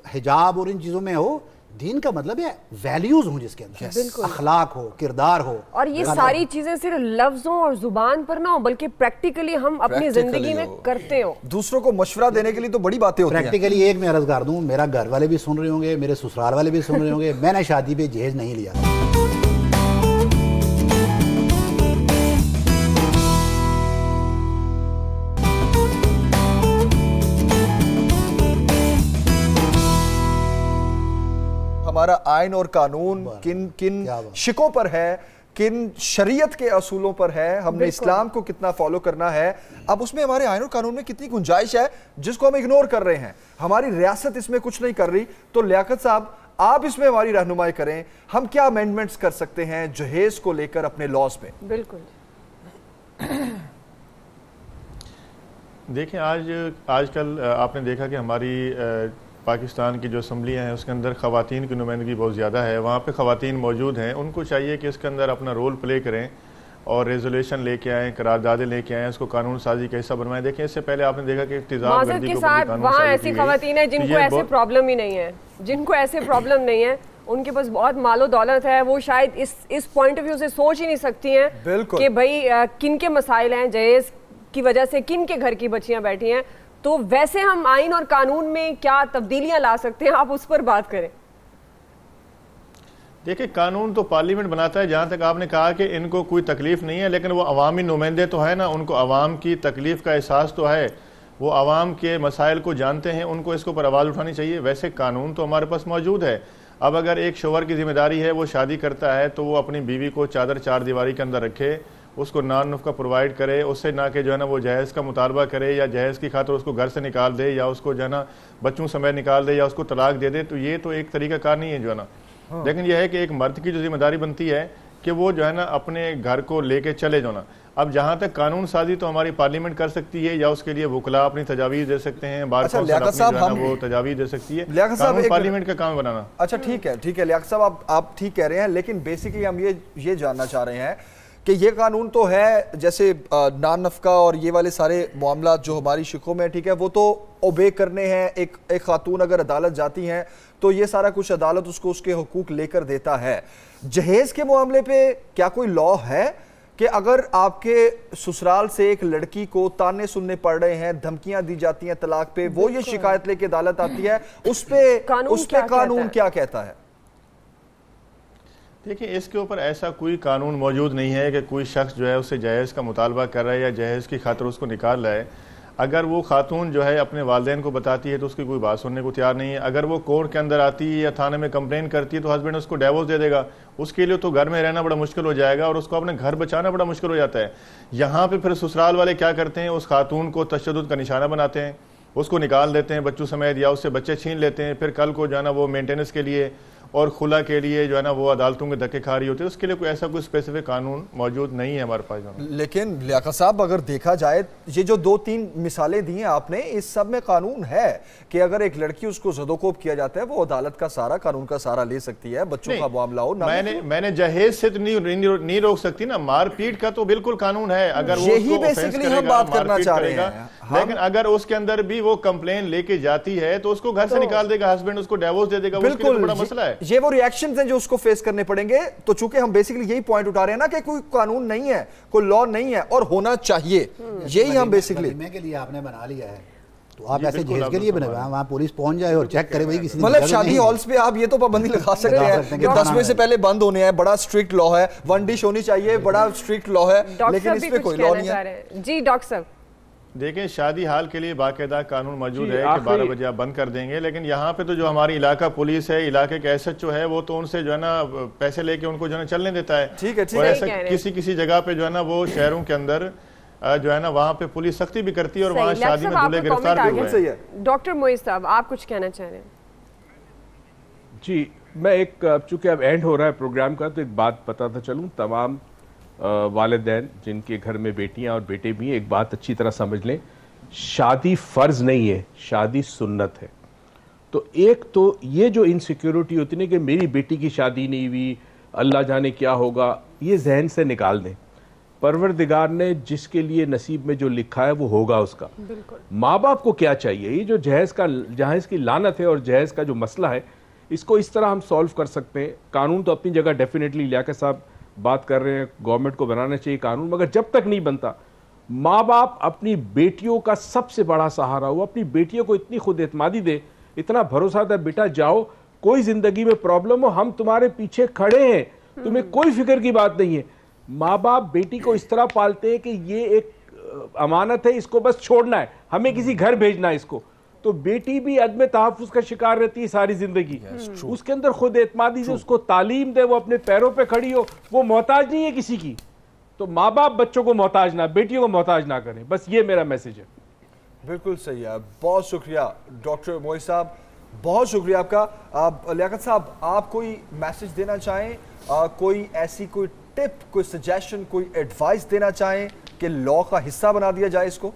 हिजाब और इन चीज़ों में हो, दीन का मतलब है वैल्यूज हों जिसके अंदर, अखलाक हो, किरदार हो। और ये सारी चीजें सिर्फ लफ्जों और जुबान पर ना हो, बल्कि प्रैक्टिकली हम अपनी जिंदगी में करते हो। दूसरों को मशवरा देने के लिए तो बड़ी बातें होती हैं। प्रैक्टिकली एक मैं अर्ज कर दूं, मेरा घर वाले भी सुन रहे होंगे, मेरे ससुराल वाले भी सुन रहे होंगे, मैंने शादी पे जहेज नहीं लिया। हमारा आइन और कानून किन किन शिकों पर है, किन शरीयत के असूलों पर है, हमने इस्लाम को कितना फॉलो करना है, अब उसमें हमारे आइन और कानून में कितनी गुंजाइश है जिसको हम इग्नोर कर रहे हैं। हमारी रियासत इसमें कुछ नहीं कर रही, तो लियाकत साहब आप इसमें हमारी रहनुमाई करें, हम क्या अमेंडमेंट्स कर सकते हैं जहेज को लेकर अपने लॉज में? बिल्कुल। देखिए, आजकल आपने देखा कि हमारी पाकिस्तान की जो असम्बलियाँ हैं उसके अंदर ख़वातीन की नुमाइंदगी बहुत ज़्यादा है। वहाँ पे ख़वातीन मौजूद हैं, उनको चाहिए कि इसके अंदर अपना रोल प्ले करें और रेजोल्यूशन लेके आएँ, करारदादें लेके आएँ, उसको कानून साजी का हिस्सा बनवाएं। देखें, इससे पहले आपने देखा कि इख्तिज़ार गर्दी को वहाँ ऐसी ख़वातीन है जिनको ऐसे प्रॉब्लम ही नहीं है, जिनको ऐसे प्रॉब्लम नहीं है, उनके पास बहुत मालो दौलत है, वो शायद इस पॉइंट ऑफ व्यू से सोच ही नहीं सकती हैं कि भाई किन के मसाइल हैं, जहेज की वजह से किन के घर की बच्चियाँ बैठी हैं। तो वैसे हम आइन और कानून में क्या तब्दीलियां ला सकते हैं, आप उस पर बात करें। देखिए, कानून तो पार्लियामेंट बनाता है। जहाँ तक आपने कहा कि इनको कोई तकलीफ नहीं है, लेकिन वो अवामी नुमाइंदे तो है ना, उनको अवाम की तकलीफ का एहसास तो है। वो आवाम के मसाइल को जानते हैं, उनको इसके ऊपर आवाज़ उठानी चाहिए। वैसे कानून तो हमारे पास मौजूद है। अब अगर एक शोहर की जिम्मेदारी है, वो शादी करता है तो वो अपनी बीवी को चादर चार दीवारी के अंदर रखे, उसको नान नुफ़्का प्रोवाइड करे, उससे ना कि जो है ना वो जहेज़ का मुतालबा करे या जहेज़ की खातिर उसको घर से निकाल दे या उसको जो है ना बच्चों समेत निकाल दे या उसको तलाक दे दे, तो ये तो एक तरीका कार नहीं है जो है ना। लेकिन यह है कि एक मर्द की जो जिम्मेदारी बनती है कि वो जो है ना अपने घर को लेके चले जो ना। अब जहाँ तक कानून साजी तो हमारी पार्लियामेंट कर सकती है या उसके लिए वकला अपनी तजावीज़ दे सकते हैं, बार कौंसिल अपनी जो है ना वो तजावीज़ दे सकती है, कानून पार्लियामेंट का काम बनाना। अच्छा ठीक है लियाकत साहब, आप ठीक कह रहे हैं, लेकिन बेसिकली हम ये जानना चाह रहे हैं कि ये कानून तो है, जैसे नान नफका और ये वाले सारे मामला जो हमारी शिकों में, ठीक है, वो तो ओबे करने हैं। एक खातून अगर अदालत जाती हैं तो ये सारा कुछ अदालत उसको उसके हुकूक लेकर देता है। जहेज के मामले पे क्या कोई लॉ है कि अगर आपके ससुराल से एक लड़की को ताने सुनने पड़ रहे हैं, धमकियां दी जाती हैं तलाक पे, वो ये शिकायत लेके अदालत आती है, उस पे कानून क्या कहता है? देखिए, इसके ऊपर ऐसा कोई कानून मौजूद नहीं है कि कोई शख्स जो है उससे जहेज़ का मुतालबा कर रहा है या जहेज़ की खातिर उसको निकाल रहा है। अगर वो खातून जो है अपने वालिदैन को बताती है तो उसकी कोई बात सुनने को तैयार नहीं है। अगर वो कोर्ट के अंदर आती है या थाने में कंप्लेन करती है तो हस्बैंड उसको डिवोर्स दे देगा। उसके लिए तो घर में रहना बड़ा मुश्किल हो जाएगा और उसको अपने घर बचाना बड़ा मुश्किल हो जाता है। यहाँ पे फिर ससुराल वाले क्या करते हैं, उस खातून को तशद्दुद का निशाना बनाते हैं, उसको निकाल देते हैं बच्चों समेत या उससे बच्चे छीन लेते हैं। फिर कल को जो है ना वो मेंटेनेंस के लिए और खुला के लिए जो है ना वो अदालतों के धक्के खा रही होती है। उसके लिए कोई ऐसा कोई स्पेसिफिक कानून मौजूद नहीं है हमारे पास। लेकिन लियाकत साहब, अगर देखा जाए, ये जो 2-3 मिसालें दी हैं आपने, इस सब में कानून है कि अगर एक लड़की उसको ज़दोकोब किया जाता है वो अदालत का सारा कानून का सहारा ले सकती है, बच्चों का मामला हो। मैंने जहेज से तो नहीं रोक सकती ना, मारपीट का तो बिल्कुल कानून है। अगर यही बेसिकली हम बात करना चाह रहे हैं। लेकिन अगर उसके अंदर भी वो कंप्लेन लेके जाती है तो उसको घर से निकाल देगा, हस्बैंड उसको डिवोर्स दे देगा। बिल्कुल बड़ा मसला है। ये वो रिएक्शंस हैं जो उसको फेस करने पड़ेंगे। तो चूंकि हम बेसिकली यही पॉइंट उठा रहे हैं ना कि कोई कानून नहीं है, कोई लॉ नहीं है और होना चाहिए, यही हम बेसिकली के लिए आपने बना लिया है। तो आप ऐसे जहेज के लिए बने हुए हैं, वहाँ पुलिस पहुंच जाए और चेक करे भाई किसी मतलब शादी हॉल्स पे आप ये तो पाबंदी लगा सकते हैं कि 10 बजे से पहले बंद होने हैं, बड़ा स्ट्रिक्ट लॉ है। 1 डिश होनी चाहिए, बड़ा स्ट्रिक्ट लॉ है, लेकिन इस पे कोई लॉ नहीं है। जी डॉक्टर साहब, देखें, शादी हाल के लिए बाकायदा कानून मौजूद है कि 12 बजे आप बंद कर देंगे। लेकिन यहाँ पे तो जो हमारी इलाका पुलिस है, इलाके के SHO है, वो तो उनसे जो है ना पैसे लेके उनको जो है चलने देता है। ठीक है, और ऐसा किसी जगह पे जो है ना वो शहरों के अंदर जो है ना वहाँ पे पुलिस सख्ती भी करती है और वहाँ शादी में दूल्हे गिरफ्तार भी हुए हैं। डॉक्टर मोइज साहब, आप कुछ कहना चाह रहे हैं? जी, मैं एक, चूंकि अब एंड हो रहा है प्रोग्राम का, तो एक बात बताता चलूँ तमाम वालिदैन जिनके घर में बेटियां और बेटे भी हैं, एक बात अच्छी तरह समझ लें, शादी फ़र्ज़ नहीं है, शादी सुन्नत है। तो एक तो ये जो इनसिक्योरिटी होती है कि मेरी बेटी की शादी नहीं हुई, अल्लाह जाने क्या होगा, ये जहन से निकाल दें। परवरदिगार ने जिसके लिए नसीब में जो लिखा है वो होगा उसका। माँ बाप को क्या चाहिए, ये जो जहेज़ की लानत है और जहेज़ का जो मसला है, इसको इस तरह हम सॉल्व कर सकते हैं। कानून तो अपनी जगह डेफिनेटली लियाकत साहब बात कर रहे हैं, गवर्नमेंट को बनाना चाहिए कानून, मगर जब तक नहीं बनता, माँ बाप अपनी बेटियों का सबसे बड़ा सहारा हो, अपनी बेटियों को इतनी खुद एतमादी दे, इतना भरोसा दे, बेटा जाओ, कोई जिंदगी में प्रॉब्लम हो हम तुम्हारे पीछे खड़े हैं, तुम्हें कोई फिक्र की बात नहीं है। माँ बाप बेटी को इस तरह पालते हैं कि ये एक अमानत है, इसको बस छोड़ना है, हमें किसी घर भेजना है इसको। तो बेटी भी अदम तहफ़्फ़ुज़ का शिकार रहती है सारी जिंदगी। उसके अंदर खुद एतमादी से उसको तालीम दे, वो अपने पैरों पे खड़ी हो, वो मोहताज नहीं है किसी की। तो माँ बाप बच्चों को मोहताज ना, बेटियों को मोहताज ना करें, बस ये मेरा मैसेज है। बिल्कुल सही है, बहुत शुक्रिया डॉक्टर मोइज साहब, बहुत शुक्रिया आपका। आप लियाकत साहब, आप कोई मैसेज देना चाहें, कोई ऐसी कोई टिप, कोई सजेशन, कोई एडवाइस देना चाहें कि लॉ का हिस्सा बना दिया जाए इसको?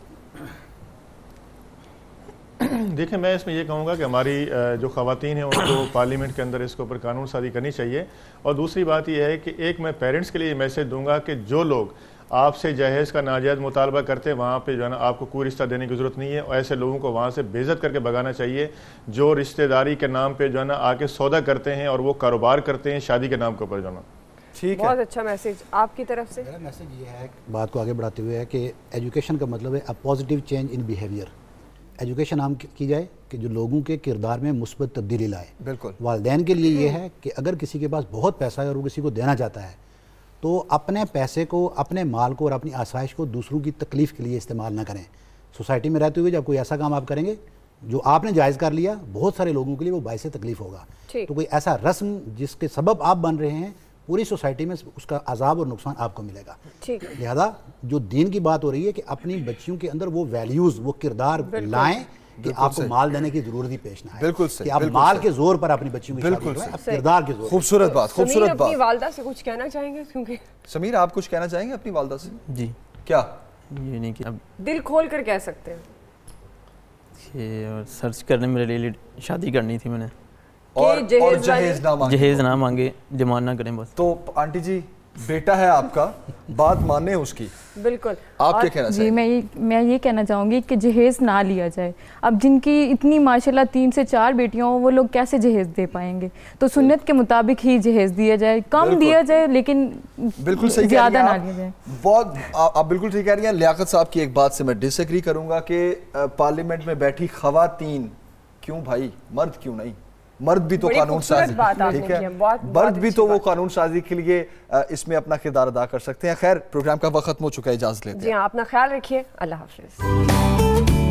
देखिए, मैं इसमें ये कहूँगा कि हमारी जो ख़वातीन हैं उनको पार्लियामेंट के अंदर इसके ऊपर कानून साजी करनी चाहिए। और दूसरी बात यह है कि एक मैं पेरेंट्स के लिए मैसेज दूंगा कि जो लोग आपसे जहेज़ का नाजायज़ मुतालबा करते हैं, वहाँ पे जो है ना आपको कोई रिश्ता देने की ज़रूरत नहीं है, और ऐसे लोगों को वहाँ से बेइज्जत करके भगाना चाहिए जो रिश्तेदारी के नाम पर जो है ना आके सौदा करते हैं और वो कारोबार करते हैं शादी के नाम के ऊपर जो है ना। ठीक है, बहुत अच्छा मैसेज आपकी तरफ से। मेरा मैसेज ये है, बात को आगे बढ़ाते हुए, है कि एजुकेशन का मतलब है a positive change in behaviour. Education आम की जाए कि जो लोगों के किरदार में मुस्बत तब्दीली लाए। बिल्कुल, वालिदैन के लिए ये है कि अगर किसी के पास बहुत पैसा है और वो किसी को देना चाहता है तो अपने पैसे को, अपने माल को और अपनी आसाइश को दूसरों की तकलीफ़ के लिए इस्तेमाल ना करें। सोसाइटी में रहते हुए जब कोई ऐसा काम आप करेंगे जो आपने जायज़ कर लिया, बहुत सारे लोगों के लिए वो बायसे तकलीफ होगा। तो कोई ऐसा रस्म जिसके सबब आप बन रहे हैं, पूरी सोसाइटी में उसका अजाब और नुकसान आपको मिलेगा। लिहाजा जो दीन की बात हो रही है कि अपनी बच्चियों के अंदर वो वैल्यूज़, वो किरदार लाएं कि आपको माल देने की जरूरत ही पेश ना आए। बिल्कुल सही, कि आप माल के जोर पर अपनी बच्चियों की शादी करें, आप किरदार के जोर। खूबसूरत बात, खूबसूरत बात। अपनी वालदा से कुछ कहना चाहेंगे? क्योंकि समीर आप कुछ कहना चाहेंगे अपनी वालदा से? जी क्या? ये नहीं कि अब दिल खोल कर कह सकते हैं ये सर्च करने मेरे लिए शादी करनी थी मैंने, और जहेज ना मांगे, डिमांड ना करें बस। तो आंटी जी बेटा है आपका, बात माने उसकी। बिल्कुल। आप क्या कहना जी मैं ये कहना चाहूँगी कि जहेज़ ना लिया जाए। अब जिनकी इतनी माशाल्लाह 3 से 4 बेटियां हो, वो लोग कैसे जहेज़ दे पाएंगे? तो सुन्नत के मुताबिक ही जहेज़ दिया जाए, कम दिया जाए लेकिन बिल्कुल सही ज़्यादा ना लिया जाए। बहुत आप बिल्कुल ठीक कह रही हैं। लियाकत साहब की एक बात से मैं डिसएग्री करूंगा कि पार्लियामेंट में बैठी खवातीन, क्यों भाई, मर्द क्यों नहीं? मर्द भी तो कानून साजी, ठीक है, मर्द भी तो वो कानून साजी के लिए इसमें अपना किरदार अदा कर सकते हैं। खैर, प्रोग्राम का वक्त खत्म हो चुका है, इजाजत लेते हैं। जी हाँ, अपना ख्याल रखिए, अल्लाह हाफिज।